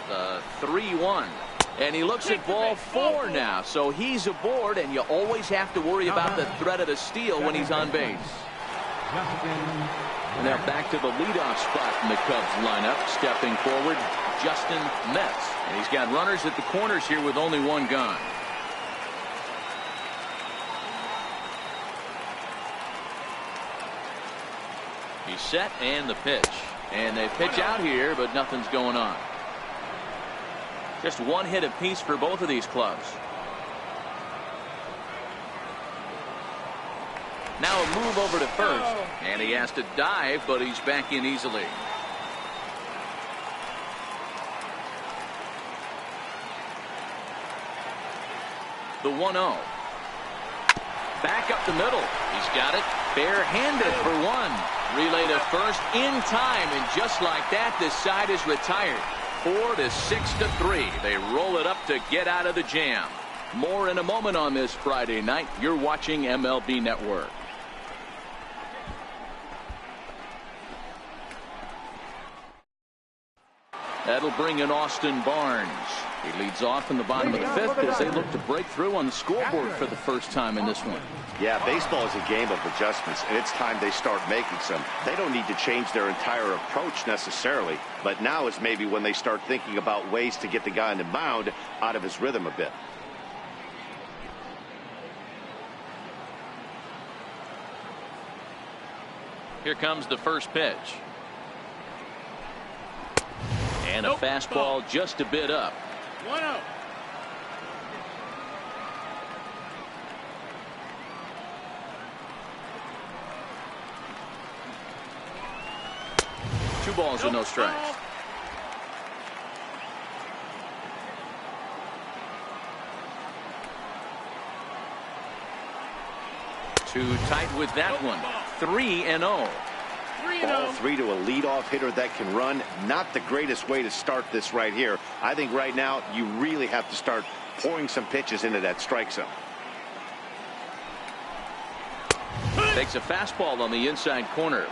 The 3-1. And he looks at ball 4 now. So he's aboard, and you always have to worry about the threat of a steal when he's on base. And now back to the leadoff spot in the Cubs lineup. Stepping forward, Justin Metz. And he's got runners at the corners here with only 1 gone. He's set, and the pitch. And they pitch out here, but nothing's going on. Just 1 hit apiece for both of these clubs. Now a move over to first, and he has to dive, but he's back in easily. The 1-0. Back up the middle. He's got it barehanded for 1. Relay to first in time, and just like that, this side is retired. 4-6-3. They roll it up to get out of the jam. More in a moment on this Friday night. You're watching MLB Network. That'll bring in Austin Barnes. He leads off in the bottom of the 5th as they look to break through on the scoreboard for the first time in this one. Yeah, baseball is a game of adjustments, and it's time they start making some. They don't need to change their entire approach necessarily, but now is maybe when they start thinking about ways to get the guy on the mound out of his rhythm a bit. Here comes the first pitch. And a fastball just a bit up. 1-0. Two balls and no strikes. Too tight with that one. 3-0. Ball 3 to a leadoff hitter that can run. Not the greatest way to start this right here. I think right now you really have to start pouring some pitches into that strike zone. Takes a fastball on the inside corner.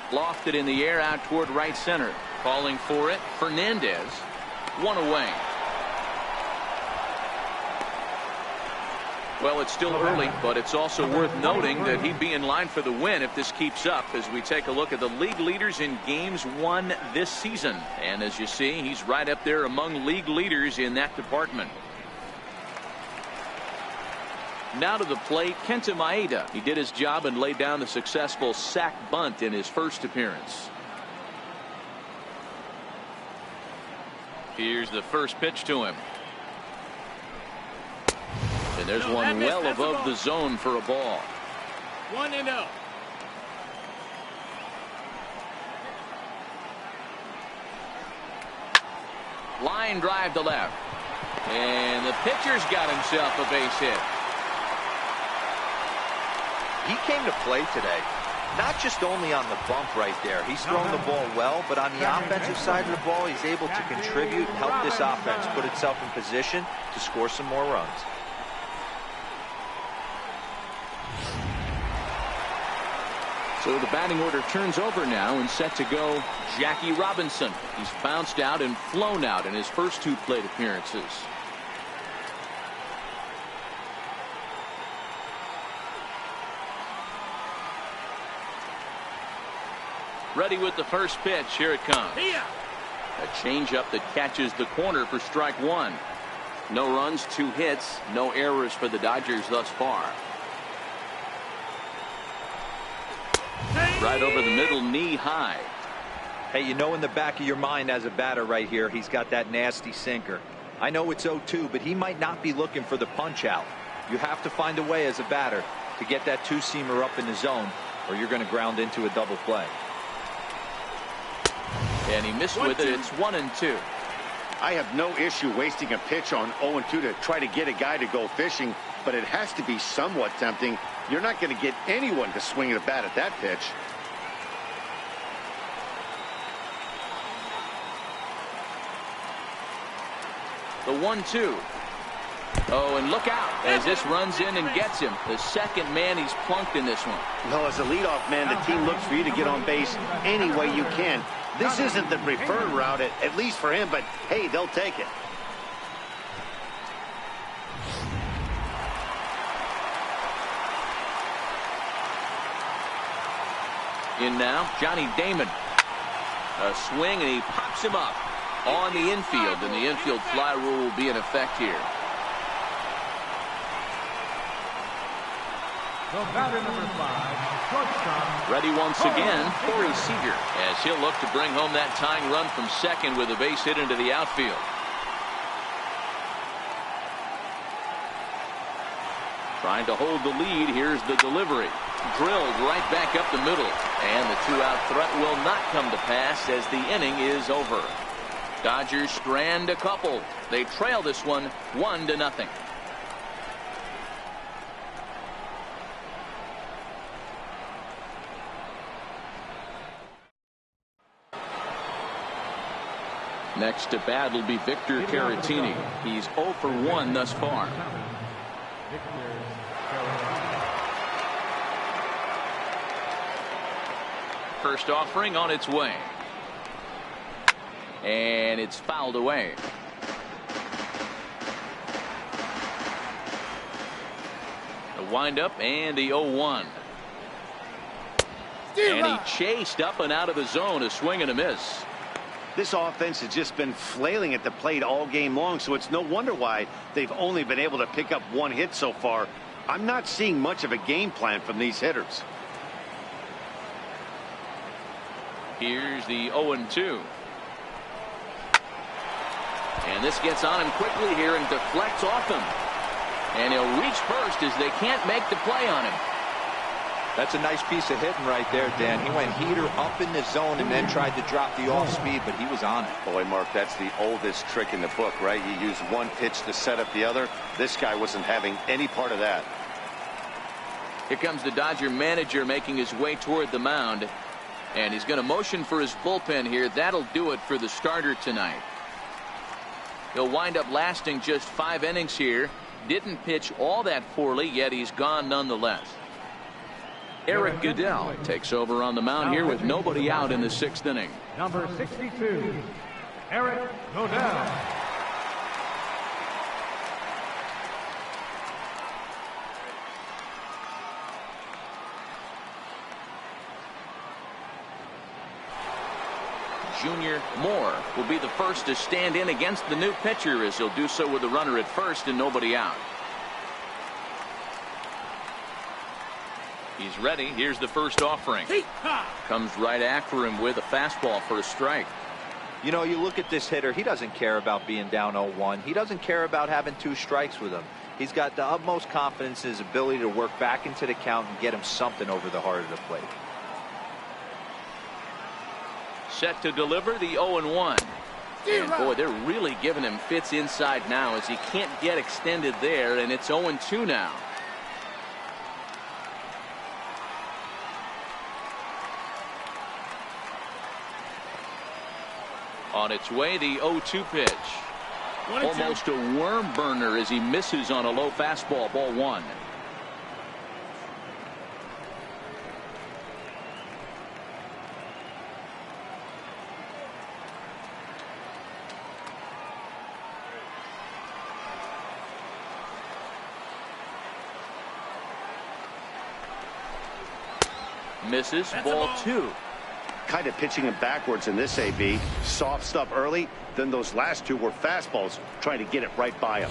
Lofted in the air out toward right center. Calling for it, Fernandez. 1 away. Well, it's still early, but it's also worth noting that he'd be in line for the win if this keeps up as we take a look at the league leaders in games won this season. And as you see, he's right up there among league leaders in that department. Now to the plate, Kenta Maeda. He did his job and laid down the successful sac bunt in his first appearance. Here's the first pitch to him. And there's one well above the zone for a ball. 1-0. Line drive to left. And the pitcher's got himself a base hit. He came to play today, not just only on the bump right there. He's thrown the ball well, but on the offensive side of the ball, he's able to contribute and help this offense put itself in position to score some more runs. So the batting order turns over now and set to go Jackie Robinson. He's bounced out and flown out in his first 2 plate appearances. Ready with the first pitch. Here it comes. A changeup that catches the corner for strike 1. No runs, 2 hits, no errors for the Dodgers thus far. Right over the middle, knee high. Hey, you know in the back of your mind as a batter right here, he's got that nasty sinker. I know it's 0-2, but he might not be looking for the punch out. You have to find a way as a batter to get that 2-seamer up in the zone. or you're going to ground into a double play. And he missed with it. It's 1-2. I have no issue wasting a pitch on 0-2 to try to get a guy to go fishing, but it has to be somewhat tempting. You're not going to get anyone to swing at a bat at that pitch. The 1-2. Oh, and look out as this runs in and gets him. The second man he's plunked in this one. Well, as a leadoff man, the team looks for you to get on base any way you can. This isn't the preferred route, at least for him, but hey, they'll take it. In now, Johnny Damon. A swing, and he pops him up on the infield, and the infield fly rule will be in effect here. The batter, number 5, shortstop. Ready once again, Corey Seager, as he'll look to bring home that tying run from second with a base hit into the outfield. Trying to hold the lead. Here's the delivery. Drilled right back up the middle. And the two-out threat will not come to pass as the inning is over. Dodgers strand a couple. They trail this one 1-0. Next to bat will be Victor Caratini. He's 0 for 1 thus far. First offering on its way. And it's fouled away. The windup and the 0-1. And he chased up and out of the zone. A swing and a miss. This offense has just been flailing at the plate all game long, so it's no wonder why they've only been able to pick up 1 hit so far. I'm not seeing much of a game plan from these hitters. Here's the 0-2. And this gets on him quickly here and deflects off him. And he'll reach first as they can't make the play on him. That's a nice piece of hitting right there, Dan. He went heater up in the zone and then tried to drop the off speed, but he was on it. Boy, Mark, that's the oldest trick in the book, right? You use one pitch to set up the other. This guy wasn't having any part of that. Here comes the Dodger manager making his way toward the mound. And he's going to motion for his bullpen here. That'll do it for the starter tonight. He'll wind up lasting just 5 innings here. Didn't pitch all that poorly, yet he's gone nonetheless. Eric Goodell takes over on the mound here with nobody out in the 6th inning. Number 62, Eric Goodell. Junior Moore will be the first to stand in against the new pitcher, as he'll do so with a runner at first and nobody out. He's ready. Here's the first offering. Comes right after him with a fastball for a strike. You know, you look at this hitter, he doesn't care about being down 0-1. He doesn't care about having 2 strikes with him. He's got the utmost confidence in his ability to work back into the count and get him something over the heart of the plate. Set to deliver the 0-1. And boy, they're really giving him fits inside now as he can't get extended there, and it's 0-2 now. On its way, the 0-2 pitch. Almost a worm burner as he misses on a low fastball, ball 1. Misses, ball 2. Kind of pitching him backwards in this AB. Soft stuff early, then those last 2 were fastballs, trying to get it right by him.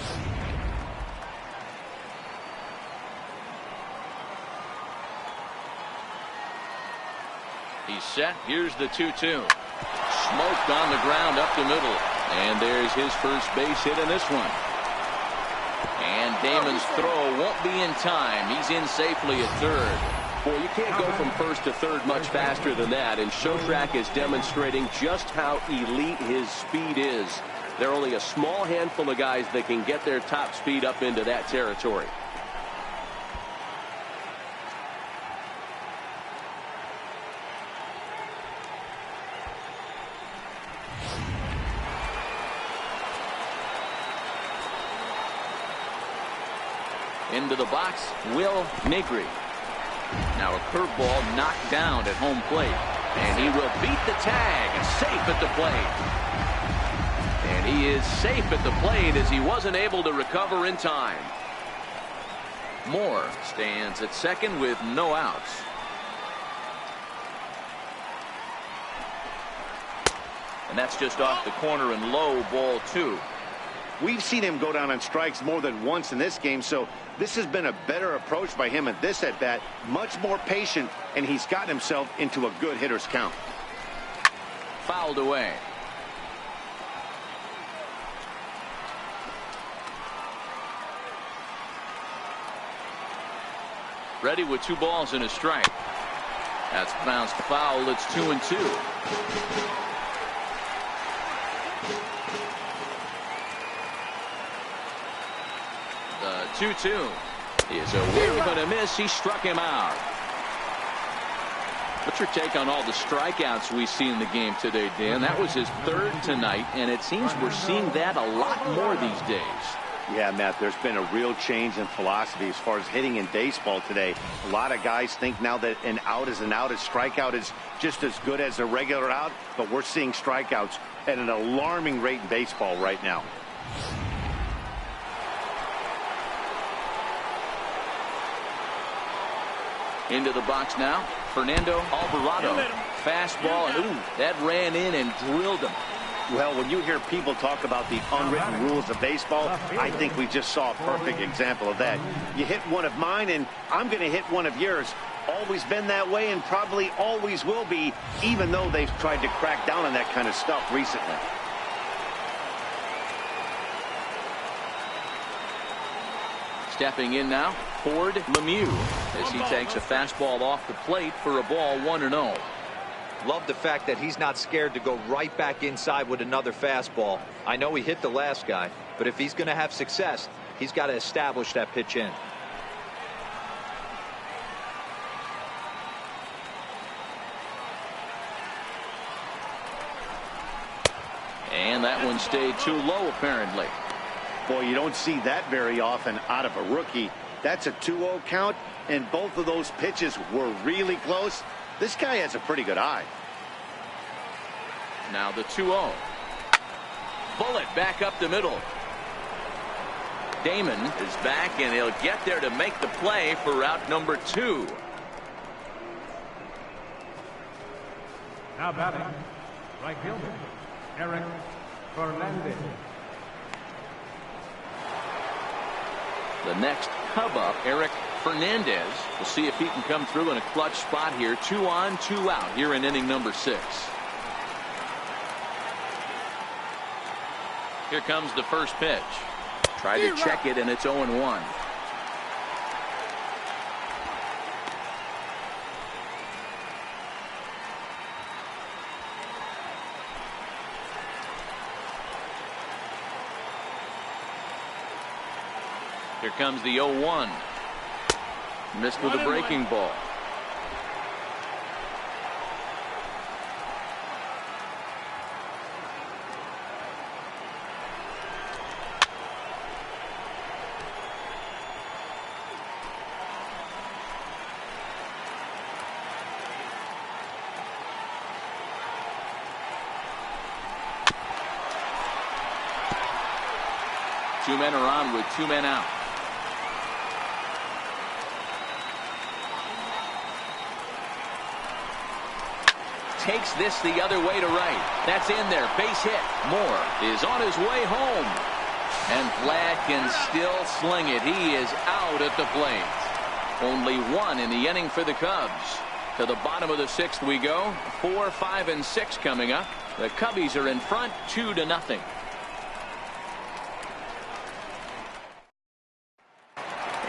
He's set. Here's the 2-2. Smoked on the ground up the middle. And there's his first base hit in this one. And Damon's throw won't be in time. He's in safely at third. Well, you can't go from first to third much faster than that, and Showtrack is demonstrating just how elite his speed is. There are only a small handful of guys that can get their top speed up into that territory. Into the box, Will Negri. Now a curveball knocked down at home plate. And he will beat the tag. Safe at the plate. And he is safe at the plate as he wasn't able to recover in time. Moore stands at second with no outs. And that's just off the corner and low, ball 2. We've seen him go down on strikes more than once in this game, so this has been a better approach by him at this at-bat. Much more patient, and he's gotten himself into a good hitter's count. Fouled away. Ready with 2 balls and a strike. That's bounced foul. It's 2-2. The 2-2 is a wing and a miss. He struck him out. What's your take on all the strikeouts we see in the game today, Dan? That was his 3rd tonight, and it seems we're seeing that a lot more these days. Yeah, Matt, there's been a real change in philosophy as far as hitting in baseball today. A lot of guys think now that an out is an out. A strikeout is just as good as a regular out, but we're seeing strikeouts at an alarming rate in baseball right now. Into the box now, Fernando Alvarado. Fastball, and ooh, that ran in and drilled him. Well, when you hear people talk about the unwritten rules of baseball, I think we just saw a perfect example of that. You hit one of mine, and I'm going to hit one of yours. Always been that way and probably always will be, even though they've tried to crack down on that kind of stuff recently. Stepping in now, Ford Lemieux, as he takes a fastball off the plate for a ball 1-0. Love the fact that he's not scared to go right back inside with another fastball. I know he hit the last guy, but if he's going to have success, he's got to establish that pitch in. And that one stayed too low, apparently. Boy, you don't see that very often out of a rookie. That's a 2-0 count, and both of those pitches were really close. This guy has a pretty good eye. Now the 2-0. Bullet back up the middle. Damon is back, and he'll get there to make the play for route number 2. Now batting, right fielder, Eric Fernandez. The next Cub up, Eric Fernandez. We'll see if he can come through in a clutch spot here. 2 on, 2 out here in inning number 6. Here comes the first pitch. Tried to check it, and it's 0-1. Here comes the 0-1. Missed with a breaking ball. Two men are on with 2 men out. Takes this the other way to right. That's in there. Base hit. Moore is on his way home. And Vlad can still sling it. He is out at the plate. Only 1 in the inning for the Cubs. To the bottom of the 6th we go. 4, 5, and 6 coming up. The Cubbies are in front 2-0.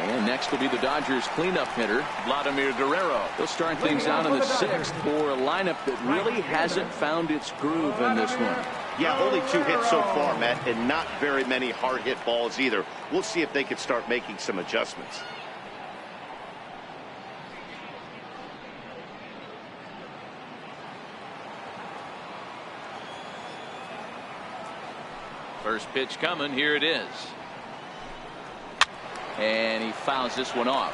And Next will be the Dodgers cleanup hitter, Vladimir Guerrero. He'll start things out in the 6th for a lineup that really hasn't found its groove in this one. Yeah, only 2 hits so far, Matt, and not very many hard hit balls either. We'll see if they can start making some adjustments. First pitch coming. Here it is. And he fouls this one off.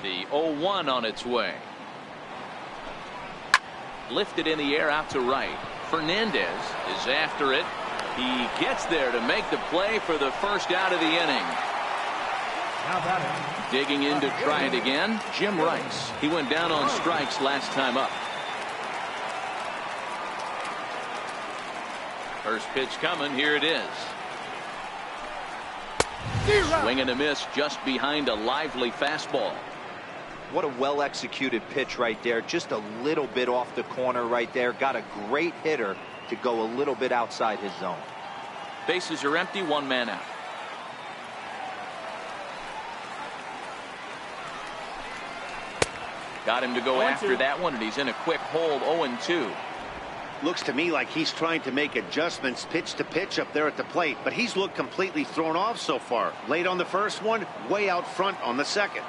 The 0-1 on its way. Lifted in the air out to right. Fernandez is after it. He gets there to make the play for the first out of the inning. Digging in to try it again, Jim Rice. He went down on strikes last time up. First pitch coming. Here it is. Swing and a miss just behind a lively fastball. What a well-executed pitch right there. Just a little bit off the corner right there. Got a great hitter to go a little bit outside his zone. Bases are empty. 1 man out. Got him to go after that one, and he's in a quick hold. 0-2. Looks to me like he's trying to make adjustments pitch to pitch up there at the plate, but he's looked completely thrown off so far. Late on the first one, way out front on the second.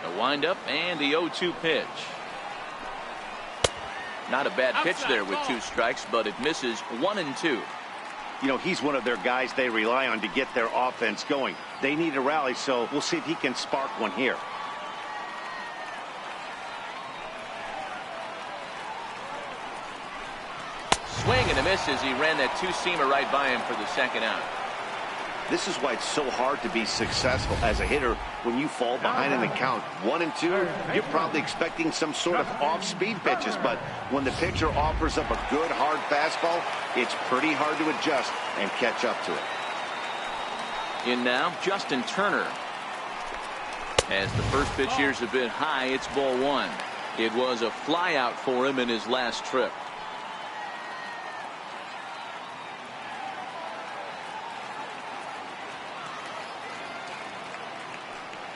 The windup and the 0-2 pitch. Not a bad pitch there with 2 strikes, but it misses. 1-2. You know, he's one of their guys they rely on to get their offense going. They need a rally, so we'll see if he can spark one here. Swing and a miss as he ran that 2-seamer right by him for the second out. This is why it's so hard to be successful as a hitter when you fall behind in the count. 1-2, you're probably expecting some sort of off-speed pitches, but when the pitcher offers up a good hard fastball, it's pretty hard to adjust and catch up to it. In now, Justin Turner. As the first pitch here's a bit high, it's ball 1. It was a fly out for him in his last trip.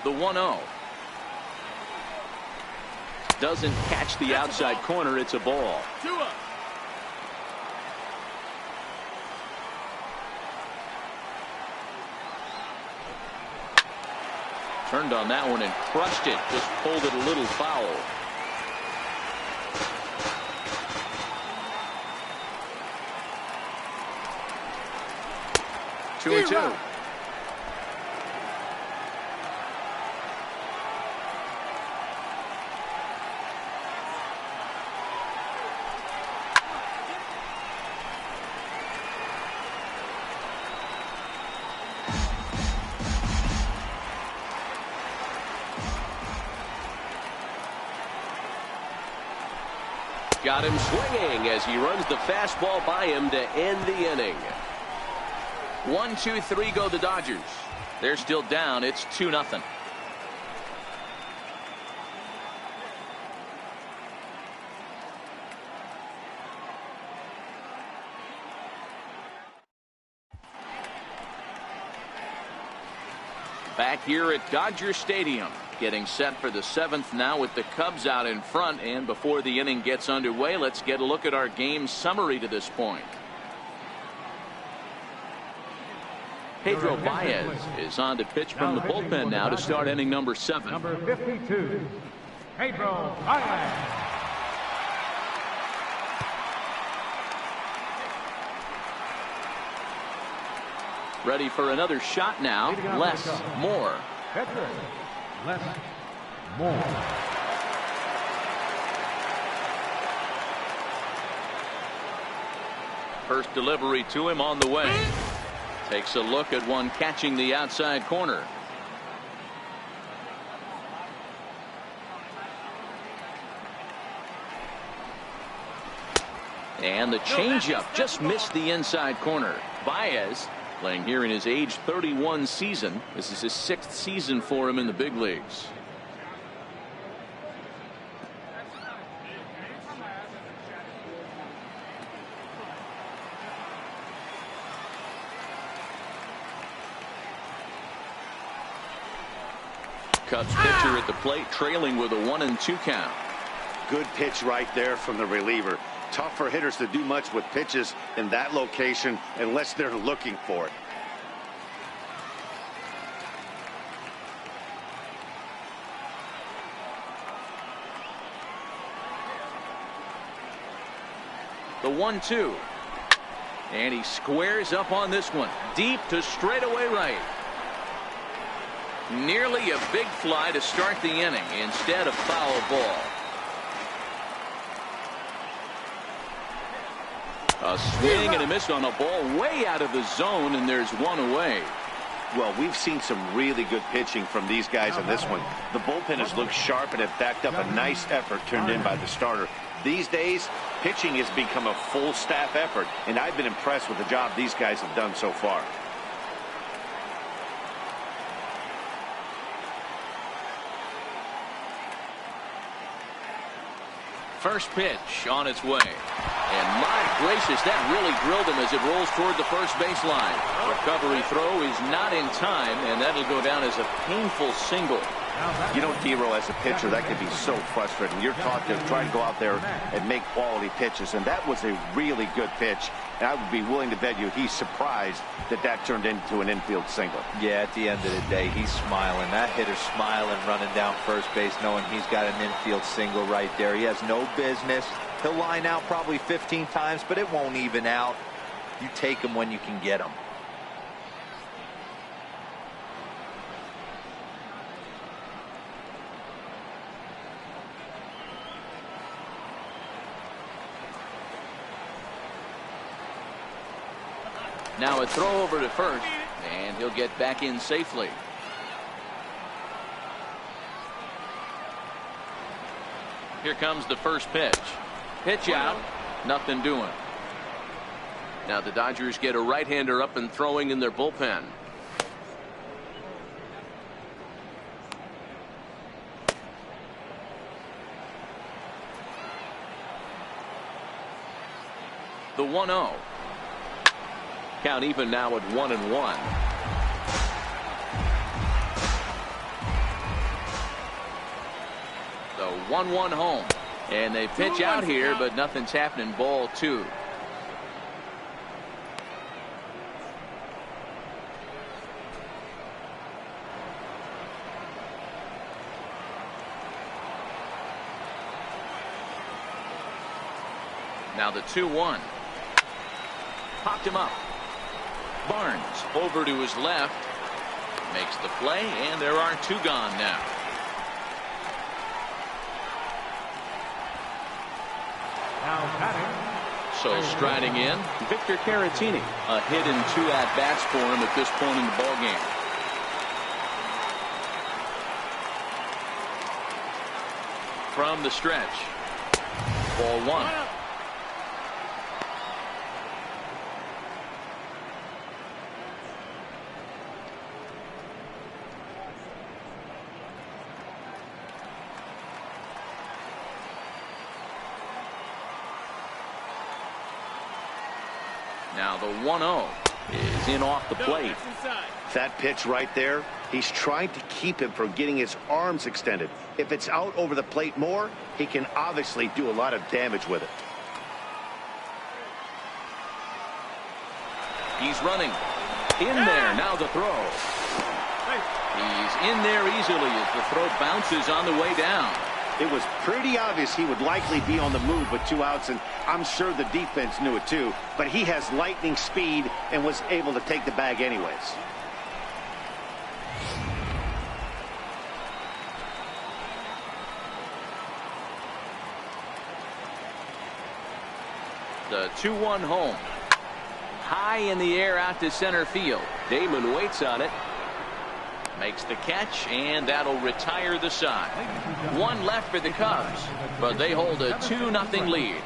The 1-0. Doesn't catch the outside corner. It's a ball. 2-up. Turned on that one and crushed it. Just pulled it a little foul. Two and 2. Got him swinging as he runs the fastball by him to end the inning. 1-2-3 go the Dodgers. They're still down. It's 2-0. Back here at Dodger Stadium. Getting set for the 7th now with the Cubs out in front. And before the inning gets underway, let's get a look at our game summary to this point. Pedro Baez is on to pitch from the bullpen now to start inning number 7. Number 52, Pedro Baez. Ready for another shot now. Less, more. Pedro, less, more. First delivery to him on the way. Takes a look at one catching the outside corner. And the changeup just missed the inside corner. Baez playing here in his age 31 season. This is his 6th season for him in the big leagues. Cubs pitcher at the plate, trailing with a 1-2 count. Good pitch right there from the reliever. Tough for hitters to do much with pitches in that location unless they're looking for it. The 1-2. And he squares up on this one. Deep to straightaway right. Nearly a big fly to start the inning instead of foul ball. A swing and a miss on a ball way out of the zone, and there's one away. Well, we've seen some really good pitching from these guys on this one. The bullpen has looked sharp, and it backed up a nice effort turned in by the starter. These days, pitching has become a full staff effort, and I've been impressed with the job these guys have done so far. First pitch on its way. And my gracious, that really drilled him as it rolls toward the first baseline. Recovery throw is not in time, and that'll go down as a painful single. You know, D-Row, as a pitcher, that can be so frustrating. You're taught to try to go out there and make quality pitches, and that was a really good pitch. And I would be willing to bet you he's surprised that that turned into an infield single. Yeah, at the end of the day, he's smiling. That hitter's smiling, running down first base, knowing he's got an infield single right there. He has no business. He'll line out probably 15 times, but it won't even out. You take him when you can get him. Now a throw over to first, and he'll get back in safely. Here comes the first pitch. Pitch out, nothing doing. Now the Dodgers get a right-hander up and throwing in their bullpen. The 1-0. Count even now at 1-1. The 1-1 home. And they pitch out here, but nothing's happening. Ball 2. Now the 2-1. Popped him up. Barnes over to his left. Makes the play, and there are 2 gone now. So striding in, Victor Caratini. A hit and 2 at-bats for him at this point in the ballgame. From the stretch. Ball 1. Now the 1-0 is in off the plate. That pitch right there, he's trying to keep him from getting his arms extended. If it's out over the plate more, he can obviously do a lot of damage with it. He's running. In there, now the throw. He's in there easily as the throw bounces on the way down. It was pretty obvious he would likely be on the move with 2 outs, and I'm sure the defense knew it too, but he has lightning speed and was able to take the bag anyways. The 2-1 home. High in the air out to center field. Damon waits on it. Makes the catch, and that'll retire the side. 1 left for the Cubs, but they hold a 2-0 lead.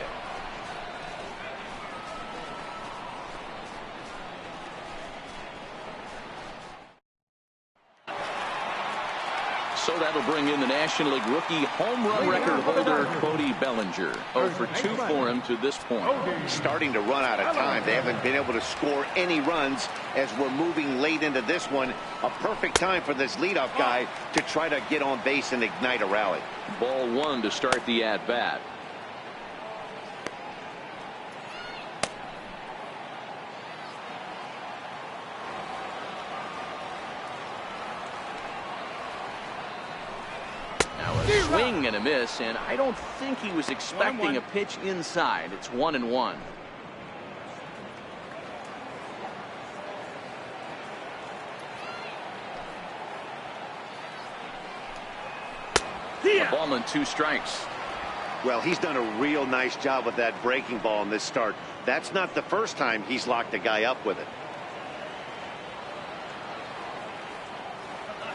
So that'll bring in the National League rookie home run record holder, Cody Bellinger. 0 for 2 for him to this point. Starting to run out of time. They haven't been able to score any runs as we're moving late into this one. A perfect time for this leadoff guy to try to get on base and ignite a rally. Ball 1 to start the at-bat. Swing and a miss, and I don't think he was expecting a pitch inside. It's 1-1. A ball and 2 strikes. Well, he's done a real nice job with that breaking ball in this start. That's not the first time he's locked a guy up with it.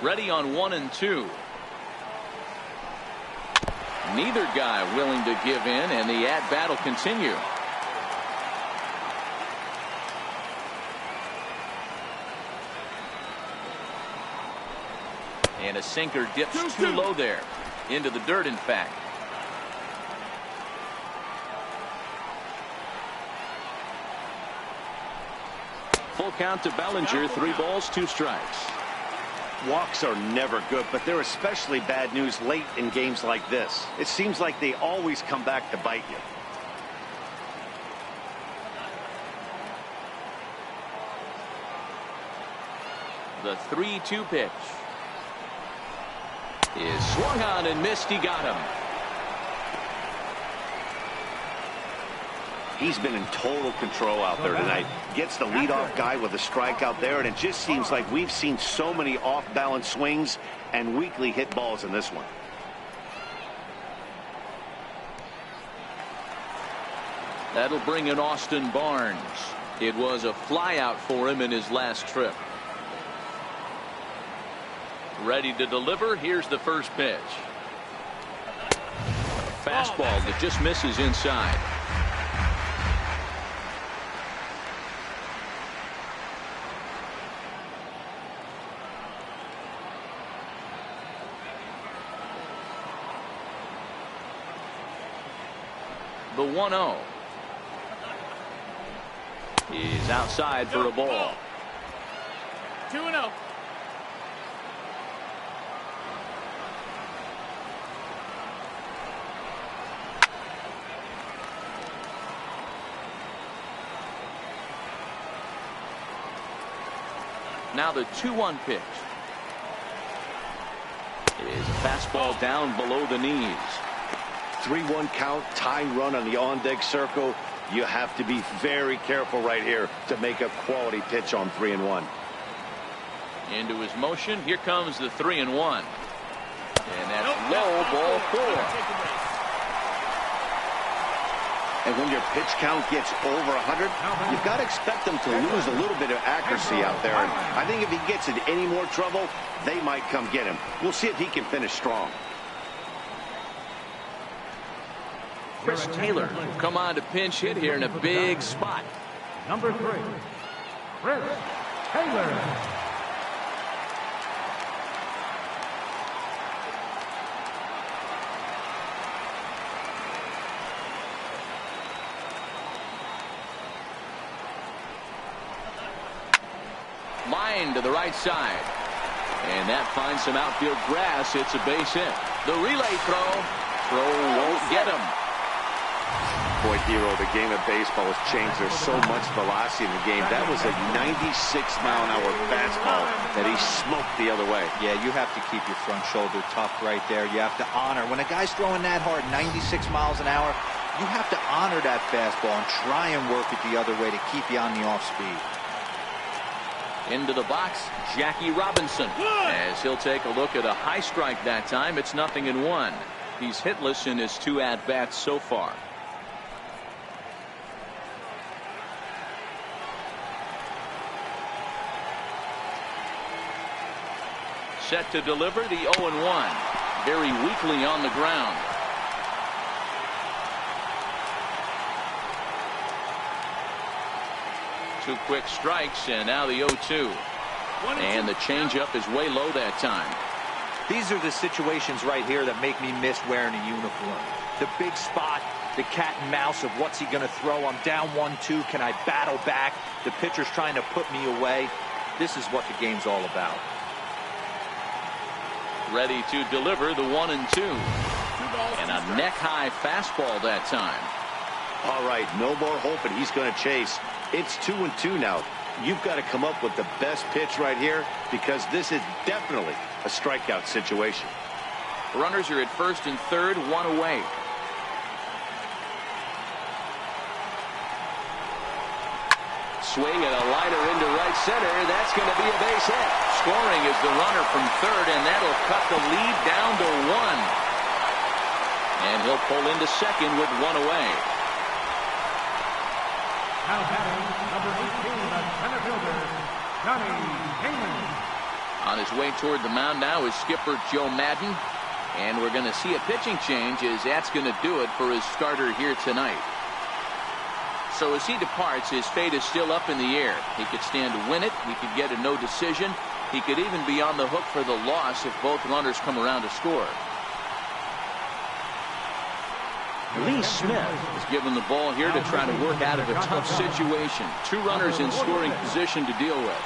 Ready on 1-2. Neither guy willing to give in, and the at-bat will continue. And a sinker dips too low there. Into the dirt, in fact. Full count to Bellinger. 3 balls, 2 strikes. Walks are never good, but they're especially bad news late in games like this. It seems like they always come back to bite you. The 3-2 pitch is swung on and missed. He got him. He's been in total control out there tonight. Gets the leadoff guy with a strikeout there, and it just seems like we've seen so many off-balance swings and weakly hit balls in this one. That'll bring in Austin Barnes. It was a flyout for him in his last trip. Ready to deliver. Here's the first pitch. Fastball that just misses inside. The 1-0 is outside for a ball. 2-0. Now the 2-1 pitch is a fastball down below the knees. 3-1 count, tying run on the on-deck circle. You have to be very careful right here to make a quality pitch on 3-1. Into his motion. Here comes the 3-1. And that's low, ball 4. And when your pitch count gets over 100, you've got to expect them to lose a little bit of accuracy out there. And I think if he gets in any more trouble, they might come get him. We'll see if he can finish strong. Chris Taylor will come on to pinch hit here in a big spot. Number 3, Chris Taylor. Line to the right side. And that finds some outfield grass. It's a base hit. The relay throw won't get him. Boy, Hero, the game of baseball has changed. There's so much velocity in the game. That was a 96-mile-an-hour fastball that he smoked the other way. Yeah, you have to keep your front shoulder tucked right there. You have to honor. When a guy's throwing that hard, 96 miles an hour, you have to honor that fastball and try and work it the other way to keep you on the off speed. Into the box, Jackie Robinson. As he'll take a look at a high strike that time, it's 0-1. He's hitless in his 2 at-bats so far. Set to deliver the 0-1. Very weakly on the ground. Two quick strikes, and now the 0-2. And the changeup is way low that time. These are the situations right here that make me miss wearing a uniform. The big spot, the cat and mouse of what's he going to throw. I'm down 1-2. Can I battle back? The pitcher's trying to put me away. This is what the game's all about. Ready to deliver the 1-2. And a neck-high fastball that time. All right, no more hoping he's going to chase. It's 2-2 now. You've got to come up with the best pitch right here because this is definitely a strikeout situation. Runners are at first and third, one away. Swing and a liner into right center. That's going to be a base hit. Scoring is the runner from third, and that'll cut the lead down to one. And he'll pull into second with one away. Now batting, number 18, the center fielder, Johnny Damon. On his way toward the mound now is skipper Joe Madden. And we're going to see a pitching change as that's going to do it for his starter here tonight. So as he departs, his fate is still up in the air. He could stand to win it. He could get a no decision. He could even be on the hook for the loss if both runners come around to score. Lee Smith is given the ball here to try to work out of a tough situation. Two runners in scoring position to deal with.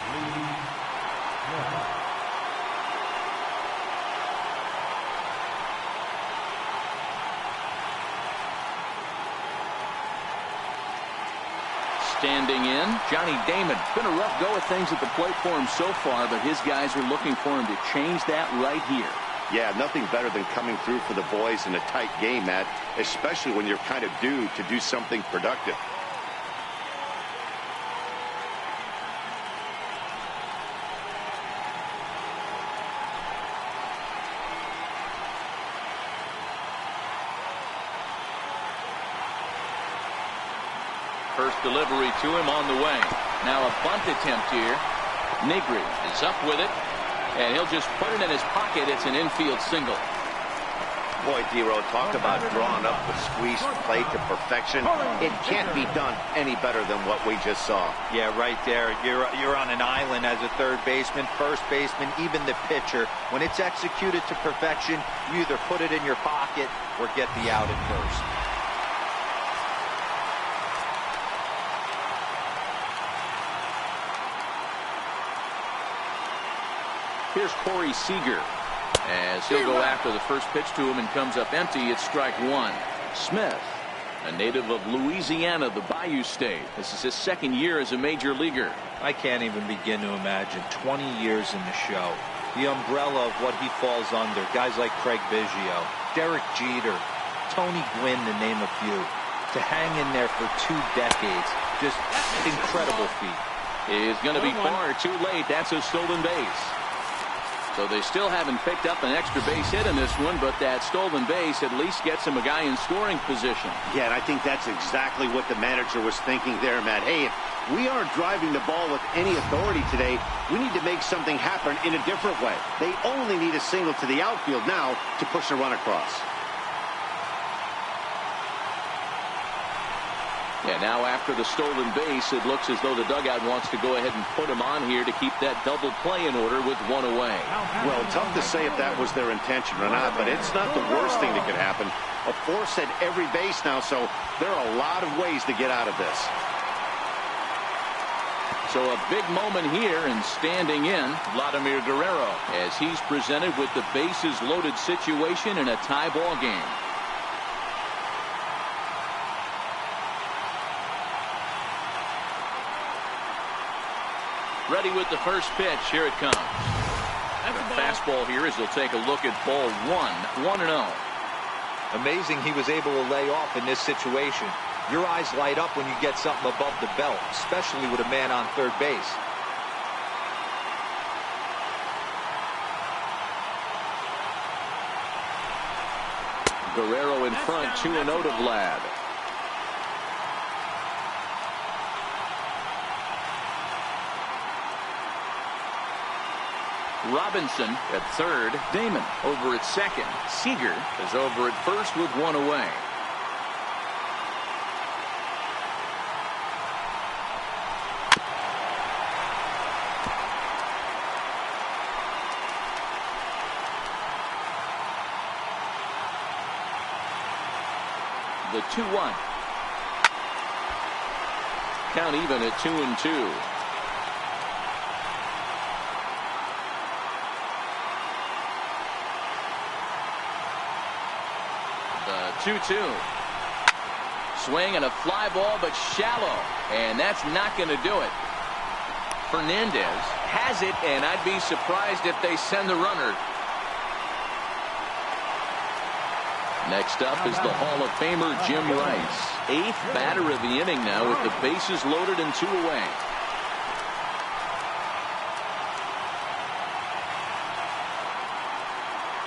Standing in, Johnny Damon. Been a rough go of things at the plate for him so far, but his guys are looking for him to change that right here. Yeah, nothing better than coming through for the boys in a tight game, Matt, especially when you're kind of due to do something productive. First delivery to him on the way. Now a bunt attempt here. Negri is up with it, and he'll just put it in his pocket. It's an infield single. Boy, D-Row, talk about drawing up the squeeze play to perfection. It can't be done any better than what we just saw. Yeah, right there. You're on an island as a third baseman, first baseman, even the pitcher. When it's executed to perfection, you either put it in your pocket or get the out at first. Here's Corey Seager as he'll go after the first pitch to him and comes up empty. It's strike one. Smith, a native of Louisiana, the Bayou State. This is his second year as a major leaguer. I can't even begin to imagine 20 years in the show. The umbrella of what he falls under. Guys like Craig Biggio, Derek Jeter, Tony Gwynn, to name a few. To hang in there for 2 decades. Just incredible feat. Is going to be far too late. That's a stolen base. So they still haven't picked up an extra base hit in this one, but that stolen base at least gets him a guy in scoring position. Yeah, and I think that's exactly what the manager was thinking there, Matt. Hey, if we aren't driving the ball with any authority today, we need to make something happen in a different way. They only need a single to the outfield now to push a run across. And now after the stolen base, it looks as though the dugout wants to go ahead and put him on here to keep that double play in order with one away. Well, tough to say if that was their intention or not, but it's not the worst thing that could happen. A force at every base now, so there are a lot of ways to get out of this. So a big moment here, and standing in, Vladimir Guerrero, as he's presented with the bases loaded situation in a tie ball game. Ready with the first pitch. Here it comes. The fastball here as he'll take a look at ball one. 1-0. Amazing he was able to lay off in this situation. Your eyes light up when you get something above the belt, especially with a man on third base. Guerrero in front, 2-0 to Vlad. Robinson at third. Damon over at second. Seager is over at first with one away. the 2-1. Count even at 2-2. The 2-2. Swing and a fly ball, but shallow. And that's not going to do it. Fernandez has it, and I'd be surprised if they send the runner. Next up is the Hall of Famer Jim Rice. 8th batter of the inning now with the bases loaded and 2 away.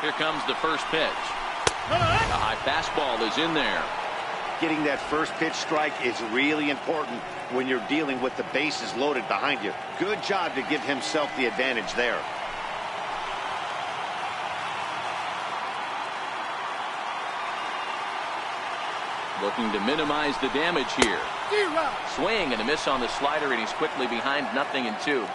Here comes the first pitch. A high fastball is in there. Getting that first pitch strike is really important when you're dealing with the bases loaded behind you. Good job to give himself the advantage there. Looking to minimize the damage here. Swing and a miss on the slider, and he's quickly behind 0-2.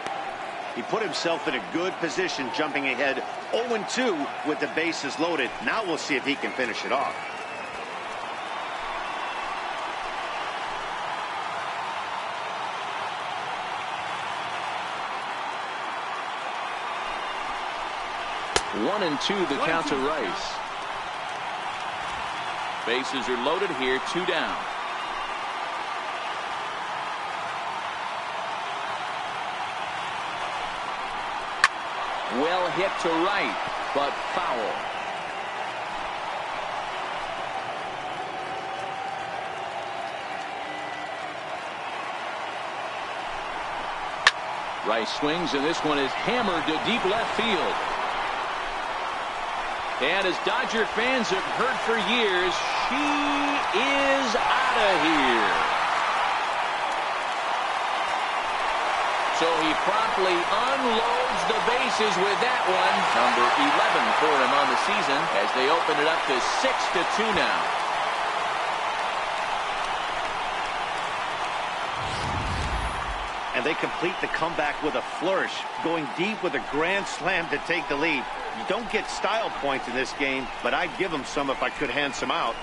He put himself in a good position, jumping ahead 0-2 with the bases loaded. Now we'll see if he can finish it off. One and two, the count to Rice. Bases are loaded here, 2 down. Well hit to right, but foul. Rice swings, and this one is hammered to deep left field. And as Dodger fans have heard for years, she is out of here. So he promptly unloads the bases with that one. Number 11 for him on the season as they open it up to 6-2 now. And they complete the comeback with a flourish, going deep with a grand slam to take the lead. You don't get style points in this game, but I'd give them some if I could hand some out.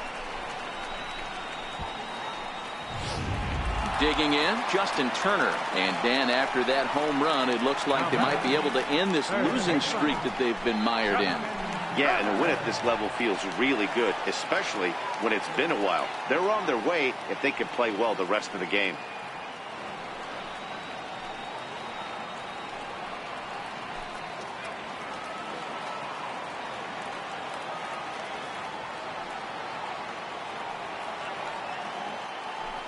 Digging in, Justin Turner. And Dan, after that home run, it looks like they might be able to end this losing streak that they've been mired in. Yeah, and a win at this level feels really good, especially when it's been a while. They're on their way if they can play well the rest of the game.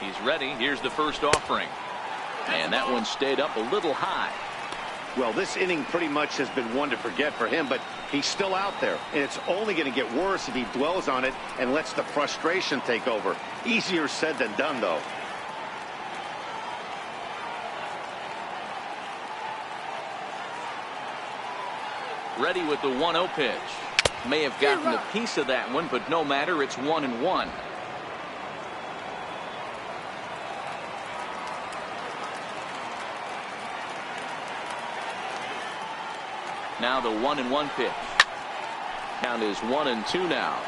He's ready. Here's the first offering. And that one stayed up a little high. Well, this inning pretty much has been one to forget for him, but he's still out there. And it's only going to get worse if he dwells on it and lets the frustration take over. Easier said than done, though. Ready with the 1-0 pitch. May have gotten a piece of that one, but no matter. It's 1-1. Now the 1-1 pitch. Count is 1-2 now.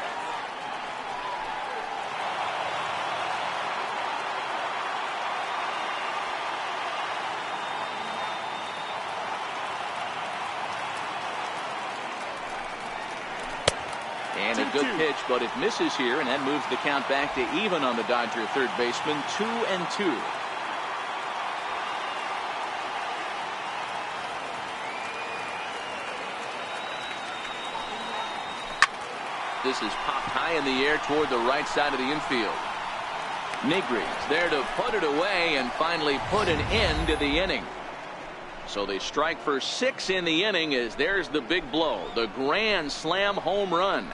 And a good pitch, but it misses here, and that moves the count back to even on the Dodger third baseman. 2-2. This is popped high in the air toward the right side of the infield. Negri's there to put it away and finally put an end to the inning. So they strike for 6 in the inning as there's the big blow, the grand slam home run.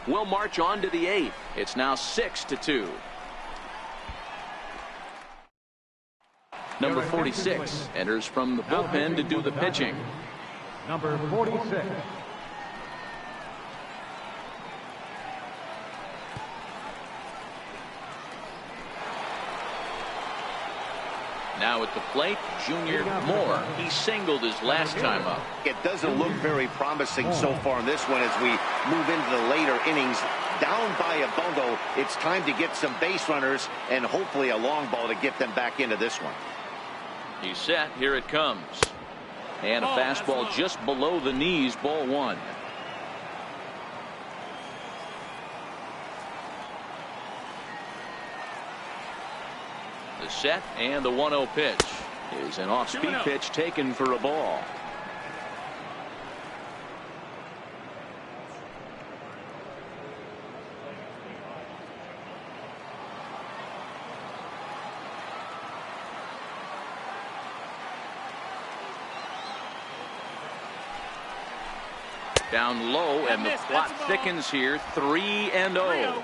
We'll march on to the 8th. It's now 6-2. Number 46 enters from the bullpen to do the pitching. Number 46. Now at the plate, Junior Moore. He singled his last time up. It doesn't look very promising so far in this one as we move into the later innings. down by a bundle. It's time to get some base runners and hopefully a long ball to get them back into this one. He's set. Here it comes. And a fastball just below the knees, ball one. The set and the 1-0 pitch is an off-speed pitch taken for a ball. Down low, and the plot thickens here. 3-0.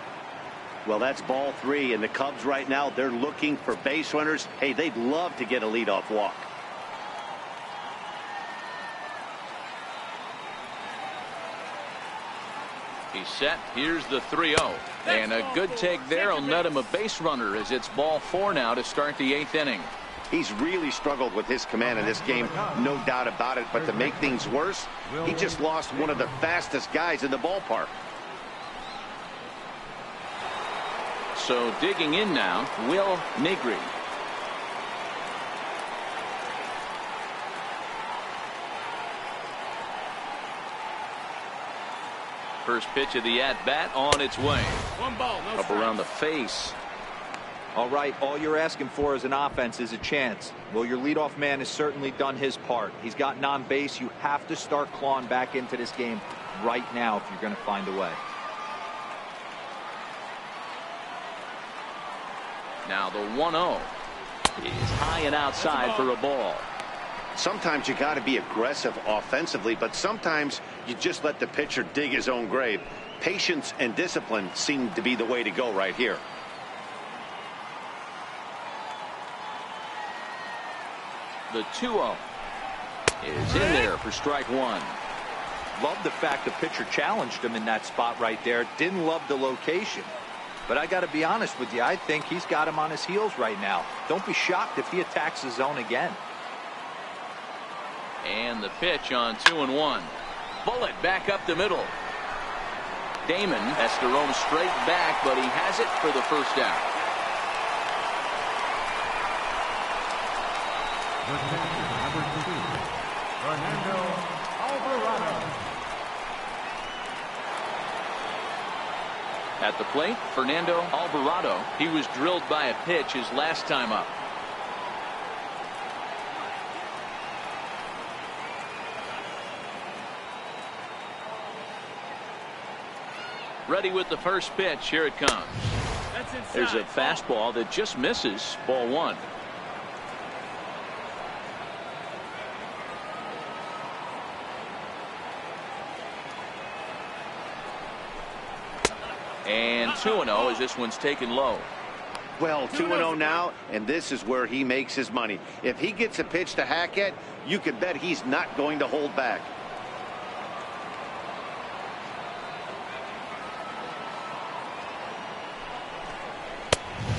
Well, that's ball 3, and the Cubs right now, they're looking for base runners. Hey, they'd love to get a leadoff walk. He's set. Here's the 3-0. And a good take there will net him a base runner as it's ball 4 now to start the 8th inning. He's really struggled with his command in this game, no doubt about it. But to make things worse, he just lost one of the fastest guys in the ballpark. So digging in now, Will Negri. First pitch of the at-bat on its way. One ball, no Up around the face. All right, all you're asking for as an offense is a chance. Well, your leadoff man has certainly done his part. He's gotten on base. You have to start clawing back into this game right now if you're going to find a way. Now the 1-0 is high and outside for a ball. Sometimes you got to be aggressive offensively, but sometimes you just let the pitcher dig his own grave. Patience and discipline seem to be the way to go right here. The 2-0 is in there for strike one. Love the fact the pitcher challenged him in that spot right there. Didn't love the location. But I got to be honest with you, I think he's got him on his heels right now. Don't be shocked if he attacks the zone again. And the pitch on 2-1. Bullet back up the middle. Damon has to roam straight back, but he has it for the first out. The catcher, number 2, Fernando Alvarado. At the plate, Fernando Alvarado. He was drilled by a pitch his last time up. Ready with the first pitch. Here it comes. There's a fastball that just misses. Ball one. And 2-0 as this one's taken low. Well, 2-0 now, and this is where he makes his money. If he gets a pitch to hack at, you can bet he's not going to hold back.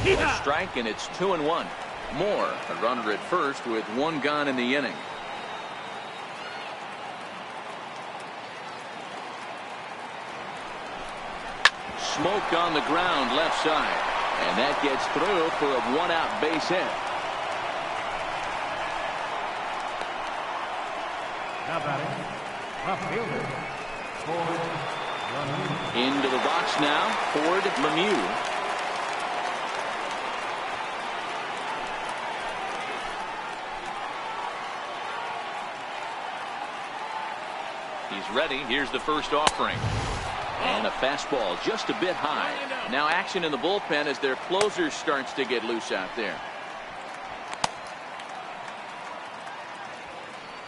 A strike, and it's 2-1. Moore, a runner at first with one gone in the inning. Smoke on the ground left side, and that gets through for a one-out base hit. Now batting, left fielder, Ford Lemieux. Into the box now, Ford Lemieux. He's ready. Here's the first offering. And a fastball just a bit high. Now action in the bullpen as their closer starts to get loose out there.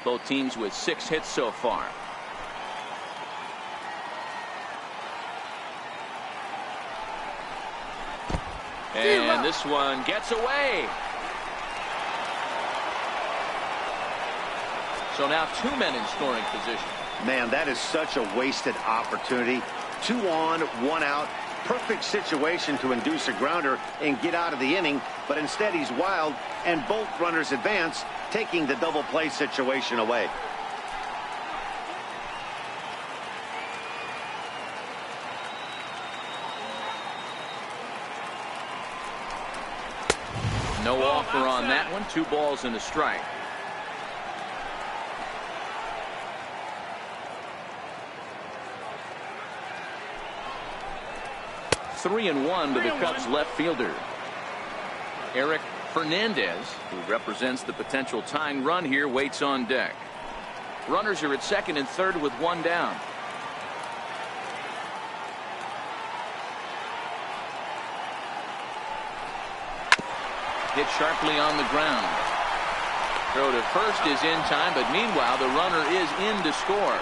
Both teams with 6 hits so far. And this one gets away. So now 2 men in scoring position. Man, that is such a wasted opportunity. 2 on, 1 out. Perfect situation to induce a grounder and get out of the inning, but instead he's wild, and both runners advance, taking the double play situation away. No offer on that one. 2 balls and a strike. Three and one to the Cubs left fielder. Eric Fernandez, who represents the potential tying run here, waits on deck. Runners are at second and third with 1 down. Hit sharply on the ground. Throw to first is in time, but meanwhile the runner is in to score.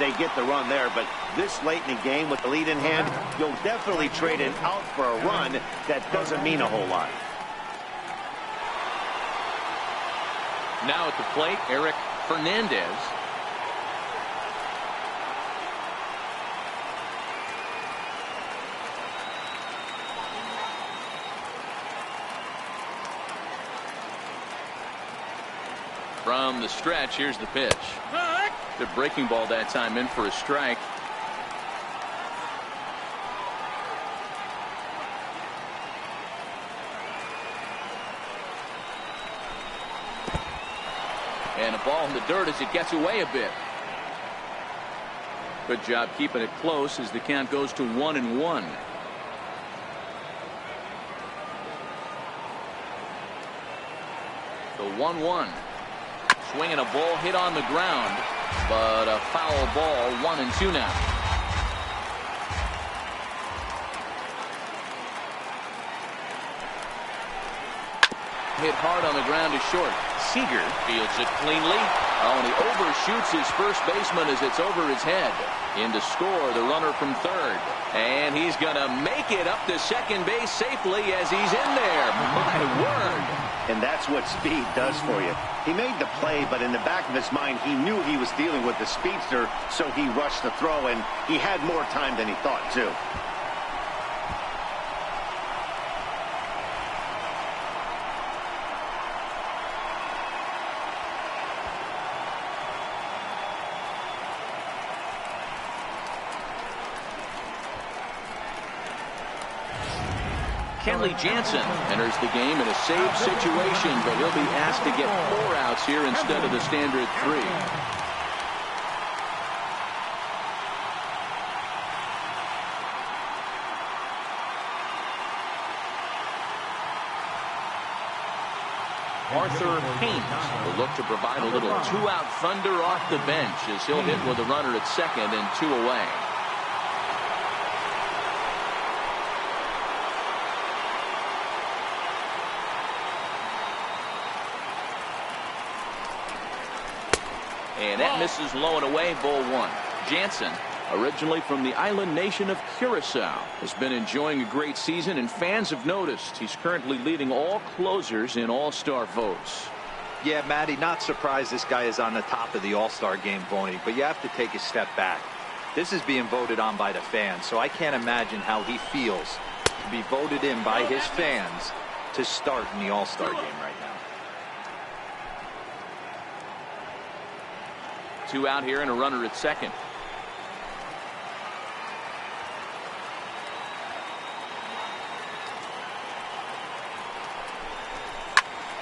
They get the run there, but this late in the game with the lead in hand, you'll definitely trade it out for a run that doesn't mean a whole lot. Now at the plate, Eric Fernandez. From the stretch, here's the pitch. The breaking ball that time in for a strike. And a ball in the dirt as it gets away a bit. Good job keeping it close as the count goes to 1-1. The 1-1. Swinging a ball hit on the ground, but a foul ball. 1-2 now. Hit hard on the ground to short. Seager fields it cleanly. Oh, and he overshoots his first baseman as it's over his head. In to score, the runner from third. And he's going to make it up to second base safely as he's in there. My word. And that's what speed does for you. He made the play, but in the back of his mind, he knew he was dealing with the speedster, so he rushed the throw, and he had more time than he thought, too. Kenley Jansen enters the game in a save situation, but he'll be asked to get 4 outs here instead of the standard 3. Arthur Haynes will look to provide a little 2-out thunder off the bench as he'll hit with a runner at second and 2 away. And that misses low and away, ball 1. Jansen, originally from the island nation of Curacao, has been enjoying a great season, and fans have noticed he's currently leading all closers in all-star votes. Yeah, Matty, not surprised this guy is on the top of the all-star game voting, but you have to take a step back. This is being voted on by the fans, so I can't imagine how he feels to be voted in by his fans to start in the all-star game right now. 2 out here and a runner at second.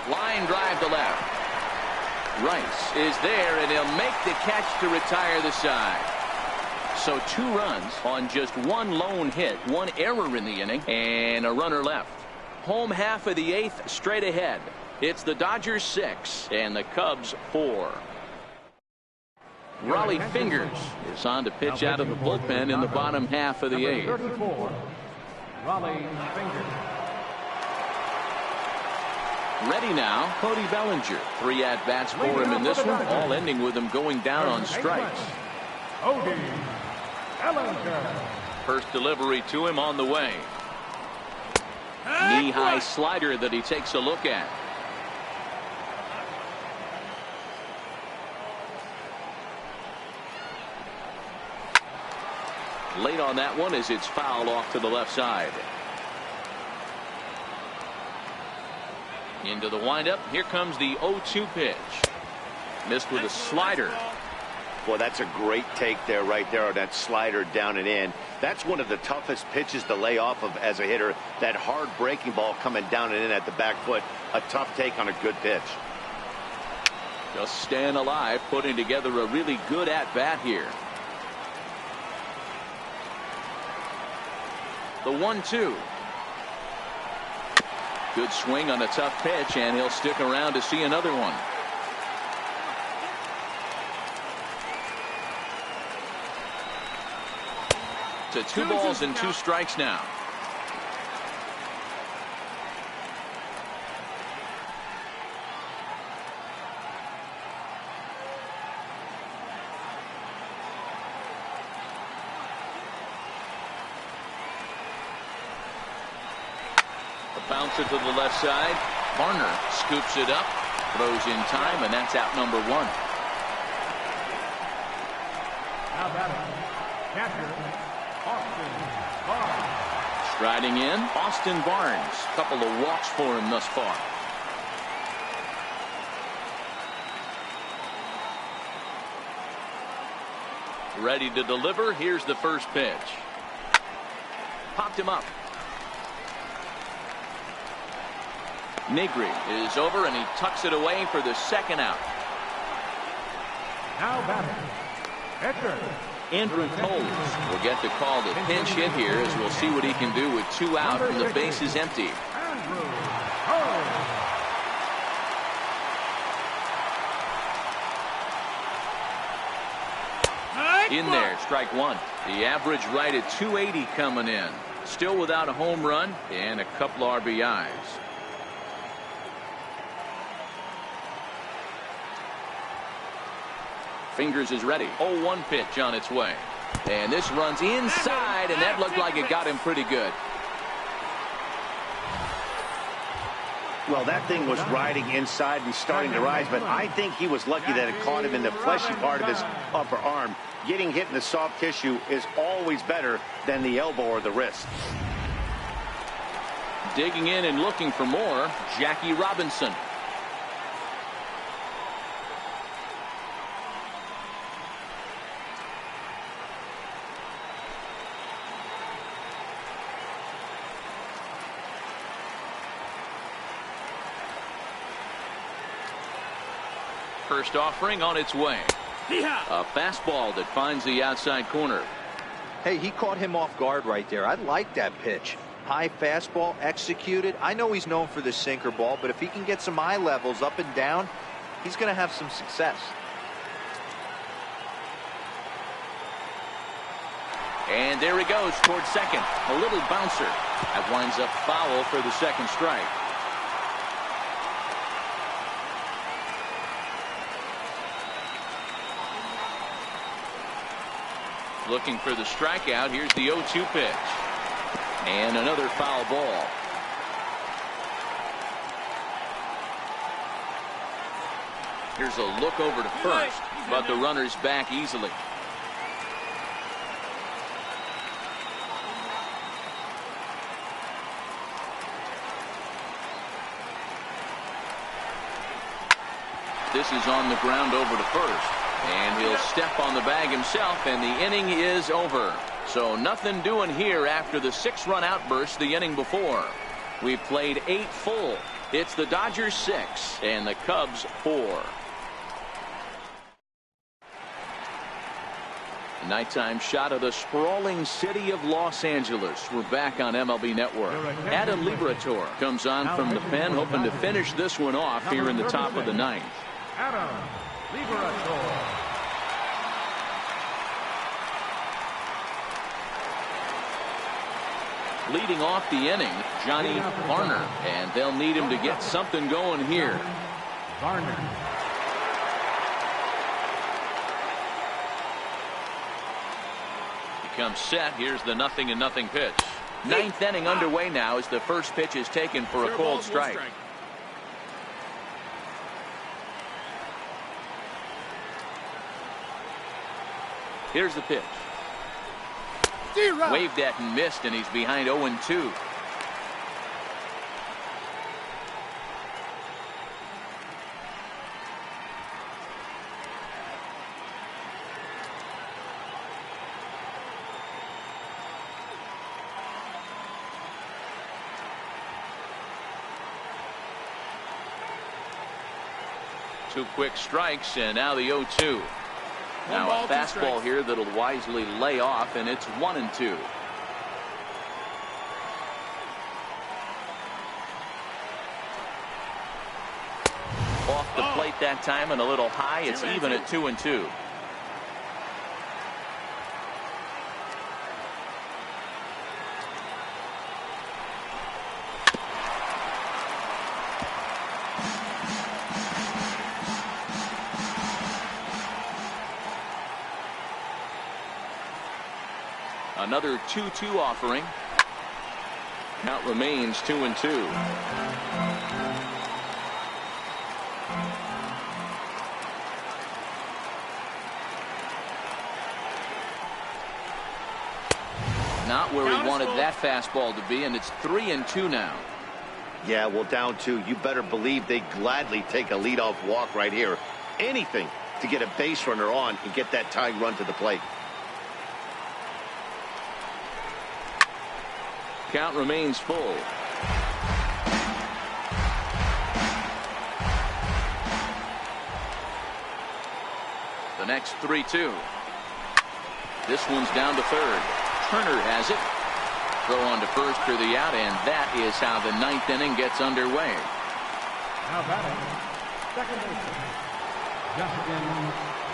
Line drive to left. Rice is there, and he'll make the catch to retire the side. So 2 runs on just 1 lone hit, 1 error in the inning, and a runner left. Home half of the 8th straight ahead. It's the Dodgers 6 and the Cubs 4. Raleigh Fingers is on to pitch out of the bullpen in the bottom half of the 8th. Raleigh Fingers. Ready now, Cody Bellinger. 3 at-bats for him in this one, all ending with him going down on strikes. Cody Bellinger. First delivery to him on the way. Knee-high slider that he takes a look at. Late on that one as it's fouled off to the left side. Into the windup. Here comes the 0-2 pitch. Missed with a slider. Boy, that's a great take there, right there on that slider down and in. That's one of the toughest pitches to lay off of as a hitter. That hard breaking ball coming down and in at the back foot. A tough take on a good pitch. Just staying alive, putting together a really good at-bat here. The 1-2. Good swing on a tough pitch, and he'll stick around to see another one. To 2 balls and 2 strikes now. Bouncer to the left side. Varner scoops it up, throws in time, and that's out number 1. Now batting, catcher, Austin Barnes. Striding in, Austin Barnes. Couple of walks for him thus far. Ready to deliver. Here's the first pitch. Popped him up. Negri is over, and he tucks it away for the second out. Now batting, Edgar. Andrew Coles will get the call to pinch hit here, as we'll see what he can do with 2 out and the base is empty. Andrew Coles. In there, strike 1. The average right at 280 coming in. Still without a home run and a couple RBIs. Fingers is ready. 0-1 pitch on its way. And this runs inside, and that looked like it got him pretty good. Well, that thing was riding inside and starting to rise, but I think he was lucky that it caught him in the fleshy part of his upper arm. Getting hit in the soft tissue is always better than the elbow or the wrist. Digging in and looking for more, Jackie Robinson. First offering on its way. A fastball that finds the outside corner. Hey, he caught him off guard right there. I like that pitch. High fastball executed. I know he's known for the sinker ball, but if he can get some eye levels up and down, he's going to have some success. And there he goes towards second. A little bouncer. That winds up foul for the second strike. Looking for the strikeout. Here's the 0-2 pitch. And another foul ball. Here's a look over to first, but the runner's back easily. This is on the ground over to first. And he'll step on the bag himself, and the inning is over. So nothing doing here after the 6-run outburst the inning before. We've played 8 full. It's the Dodgers 6 and the Cubs 4. A nighttime shot of the sprawling city of Los Angeles. We're back on MLB Network. Adam Liberatore comes on from the pen, hoping to finish this one off here in the top of the 9th. Adam Liberatore. Leading off the inning, Johnny Varner, and they'll need him to get something going here. Varner. He comes set. Here's the 0-0 pitch. 9th inning underway now as the first pitch is taken for a cold strike. Here's the pitch. Waved at and missed, and he's behind 0-2. 2 quick strikes, and now the 0-2. Now a fastball here that'll wisely lay off, and it's 1-2. Off the plate that time and a little high. It's even at 2-2. Another 2-2 offering. Count remains 2-2. Not where he wanted that fastball to be, and it's 3-2 now. Yeah, well, down 2. You better believe they gladly take a leadoff walk right here. Anything to get a base runner on and get that tying run to the plate. Count remains full. The next 3-2. This one's down to third. Turner has it. Throw on to first for the out, and that is how the 9th inning gets underway. Now batting, second baseman, Justin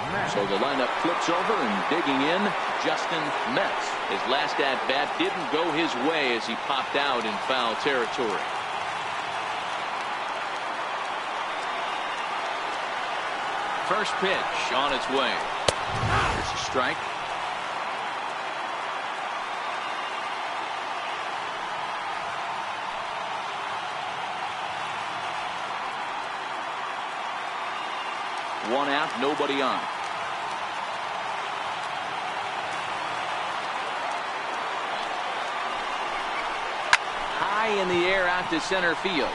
Metz. So the lineup flips over, and digging in, Justin Metz. His last at-bat didn't go his way as he popped out in foul territory. First pitch on its way. There's a strike. One out, nobody on. High in the air out to center field.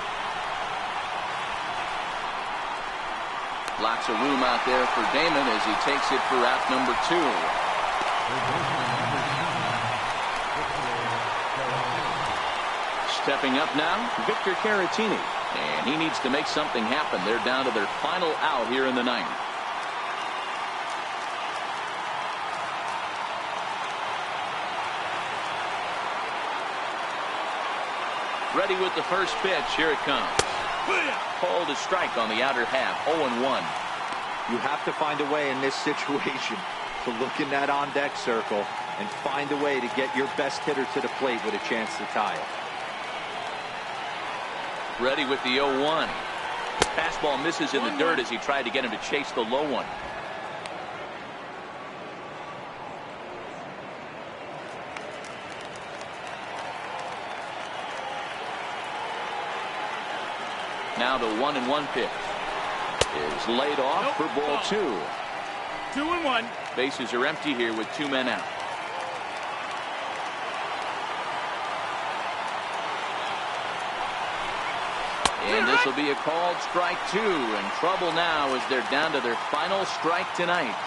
Lots of room out there for Damon as he takes it for out number 2. Stepping up now, Victor Caratini. And he needs to make something happen. They're down to their final out here in the 9th. Ready with the first pitch. Here it comes. Called a strike on the outer half. 0-1. You have to find a way in this situation to look in that on-deck circle and find a way to get your best hitter to the plate with a chance to tie it. Ready with the 0-1. Fastball misses in the dirt as he tried to get him to chase the low one. Now the 1-1 pitch is laid off for ball 2. 2-1. Bases are empty here with 2 men out. And this will be a called strike 2, and trouble now as they're down to their final strike tonight.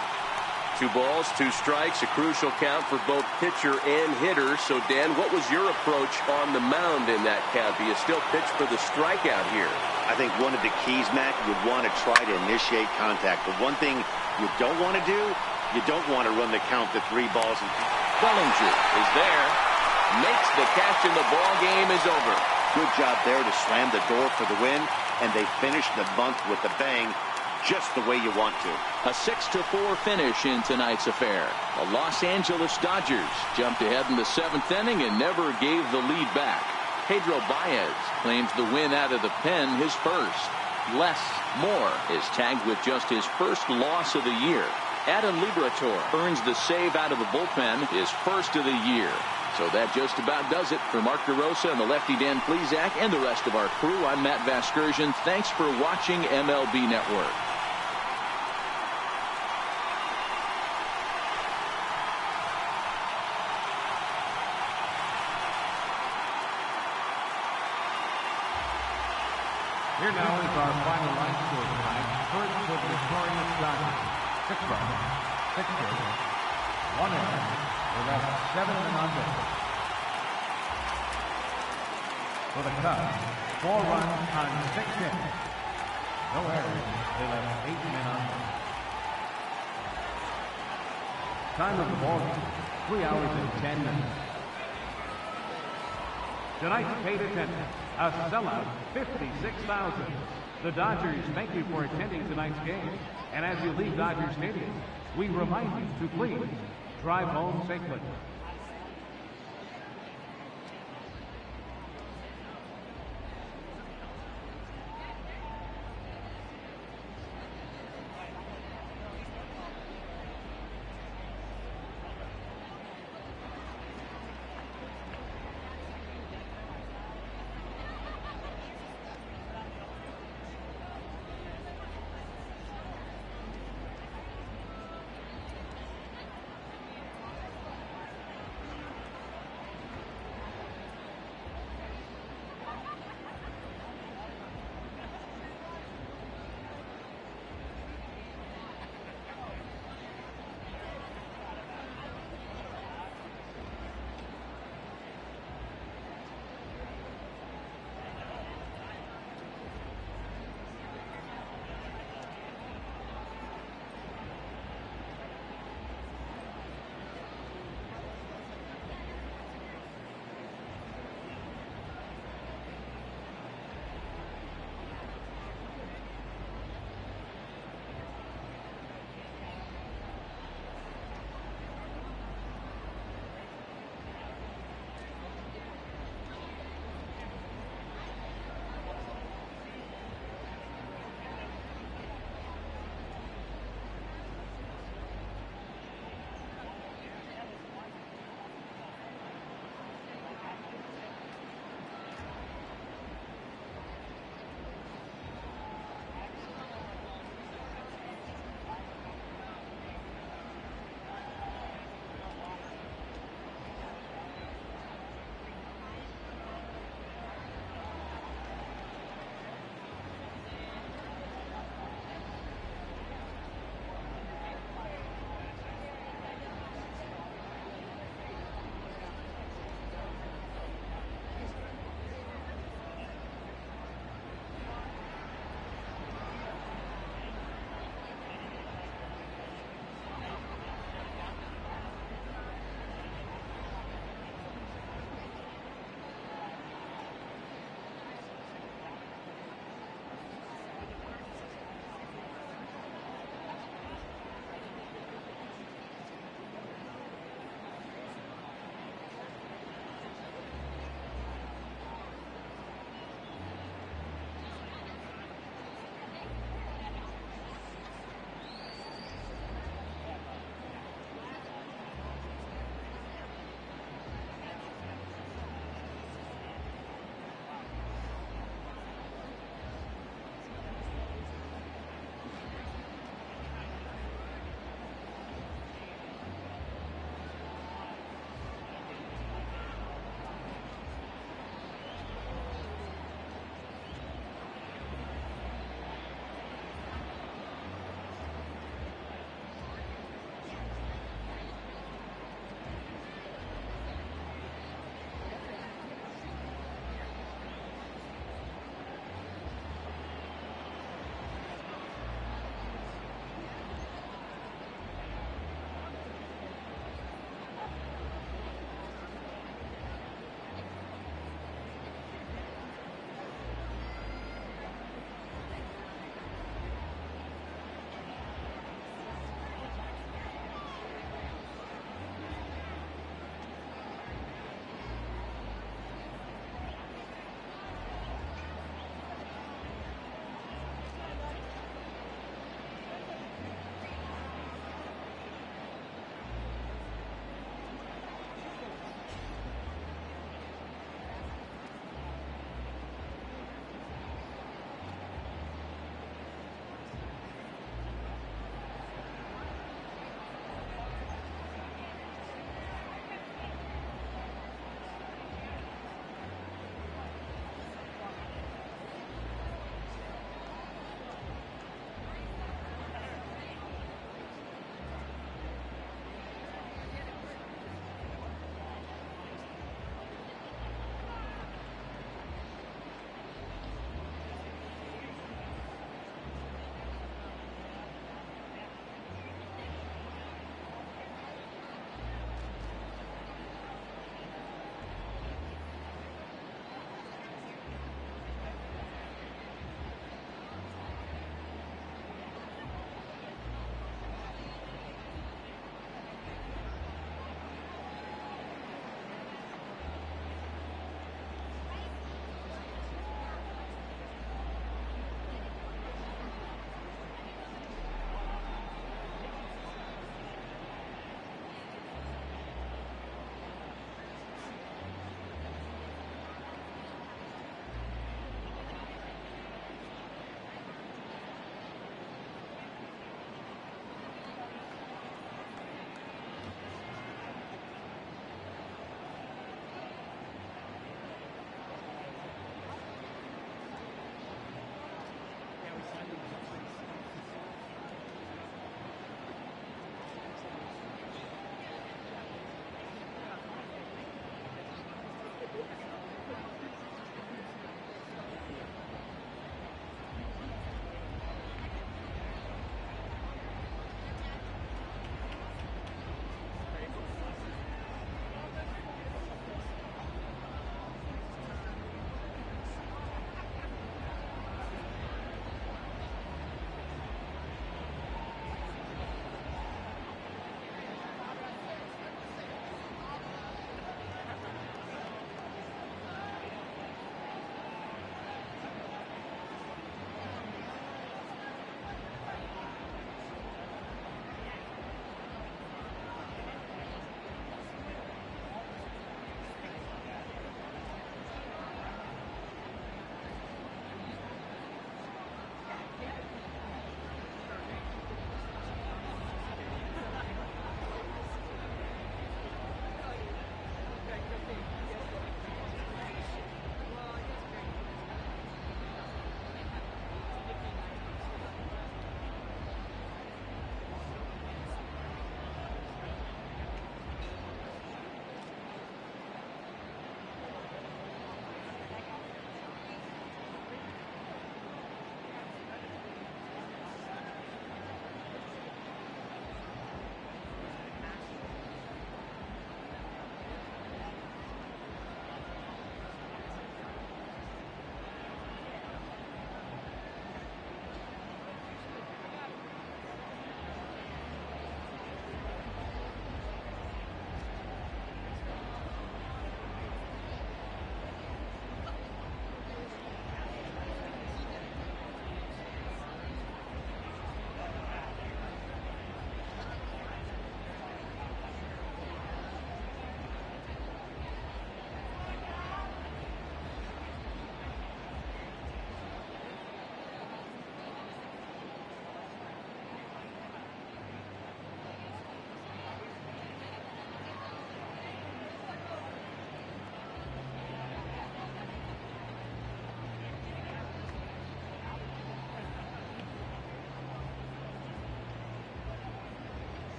2 balls, 2 strikes, a crucial count for both pitcher and hitter. So, Dan, what was your approach on the mound in that count? Do you still pitch for the strikeout here? I think one of the keys, Matt, you want to try to initiate contact. The one thing you don't want to do, you don't want to run the count to 3 balls. Bellinger is there, makes the catch, and the ball game is over. Good job there to slam the door for the win, and they finished the month with a bang, just the way you want to. A 6-4 finish in tonight's affair. The Los Angeles Dodgers jumped ahead in the 7th inning and never gave the lead back. Pedro Baez claims the win out of the pen, his first. Les Moore is tagged with just his first loss of the year. Adam Liberatore earns the save out of the bullpen, his first of the year. So that just about does it for Mark DeRosa and the lefty Dan Plesac and the rest of our crew. I'm Matt Vasgersian. Thanks for watching MLB Network. Here now is our final line score tonight. First for the victorious Dodgers. 6 runs, 6 hits, 1 error. They left 7 men on base. For the Cubs, 4 runs on 6 hits. No errors. They left 8 Time of the ball game, 3 hours and 10 minutes. Tonight's paid attendance, a sellout 56,000. The Dodgers thank you for attending tonight's game. And as you leave Dodger Stadium, we remind you to please drive home safely.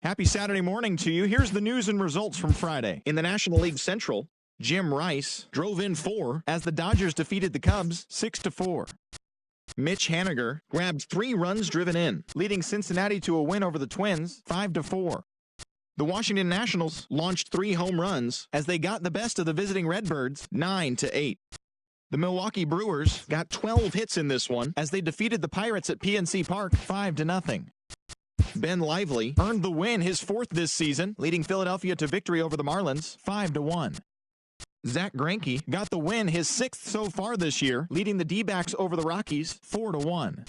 Happy Saturday morning to you. Here's the news and results from Friday. In the National League Central, Jim Rice drove in 4 as the Dodgers defeated the Cubs 6-4. Mitch Haniger grabbed 3 runs driven in, leading Cincinnati to a win over the Twins 5-4. The Washington Nationals launched 3 home runs as they got the best of the visiting Redbirds 9-8. The Milwaukee Brewers got 12 hits in this one as they defeated the Pirates at PNC Park 5-0. Ben Lively earned the win, his 4th this season, leading Philadelphia to victory over the Marlins 5-1. Zach Greinke got the win, his 6th so far this year, leading the D-backs over the Rockies 4-1.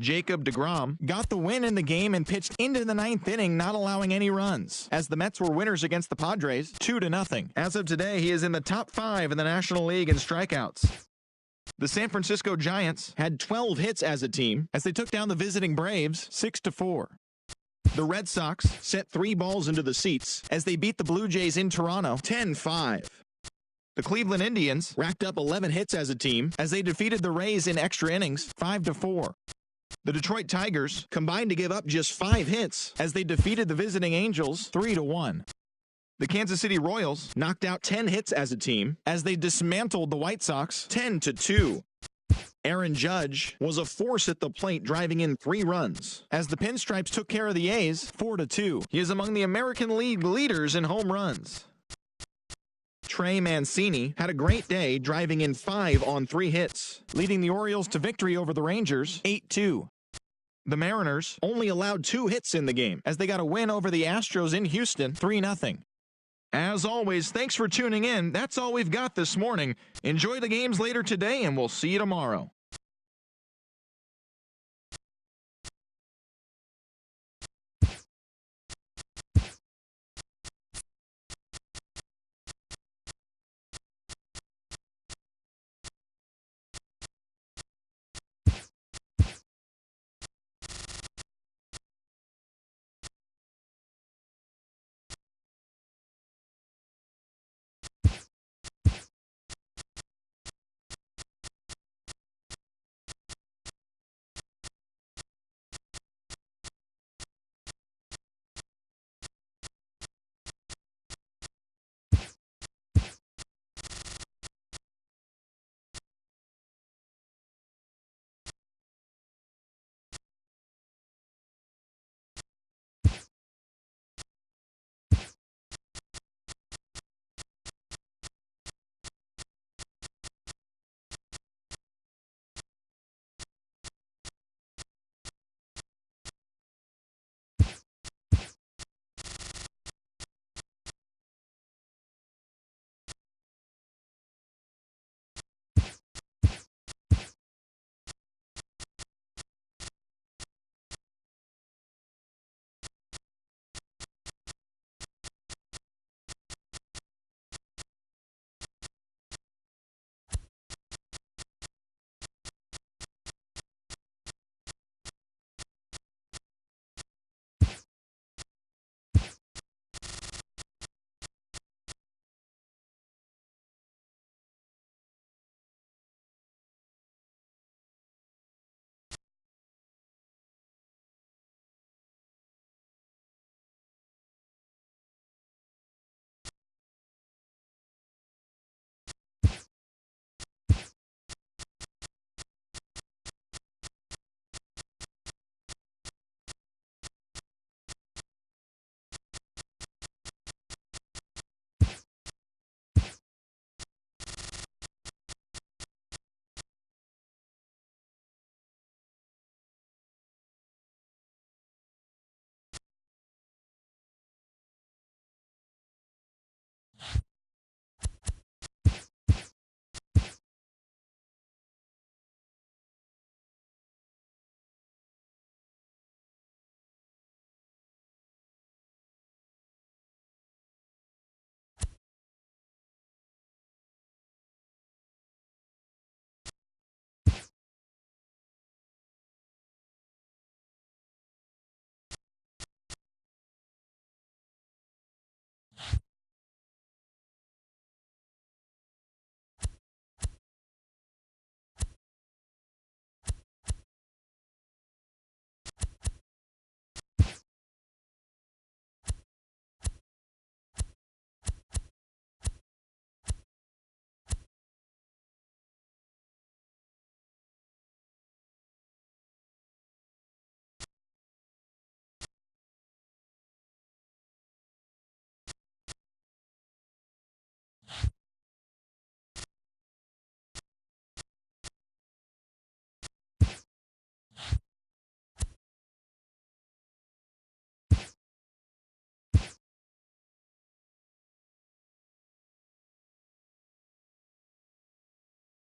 Jacob deGrom got the win in the game and pitched into the 9th inning, not allowing any runs, as the Mets were winners against the Padres 2-0. As of today, he is in the top 5 in the National League in strikeouts. The San Francisco Giants had 12 hits as a team as they took down the visiting Braves 6-4. The Red Sox sent 3 balls into the seats as they beat the Blue Jays in Toronto 10-5. The Cleveland Indians racked up 11 hits as a team as they defeated the Rays in extra innings 5-4. The Detroit Tigers combined to give up just 5 hits as they defeated the visiting Angels 3-1. The Kansas City Royals knocked out 10 hits as a team as they dismantled the White Sox 10-2. Aaron Judge was a force at the plate, driving in 3 runs as the Pinstripes took care of the A's 4-2. He is among the American League leaders in home runs. Trey Mancini had a great day, driving in 5 on 3 hits, leading the Orioles to victory over the Rangers 8-2. The Mariners only allowed 2 hits in the game as they got a win over the Astros in Houston 3-0. As always, thanks for tuning in. That's all we've got this morning. Enjoy the games later today, and we'll see you tomorrow.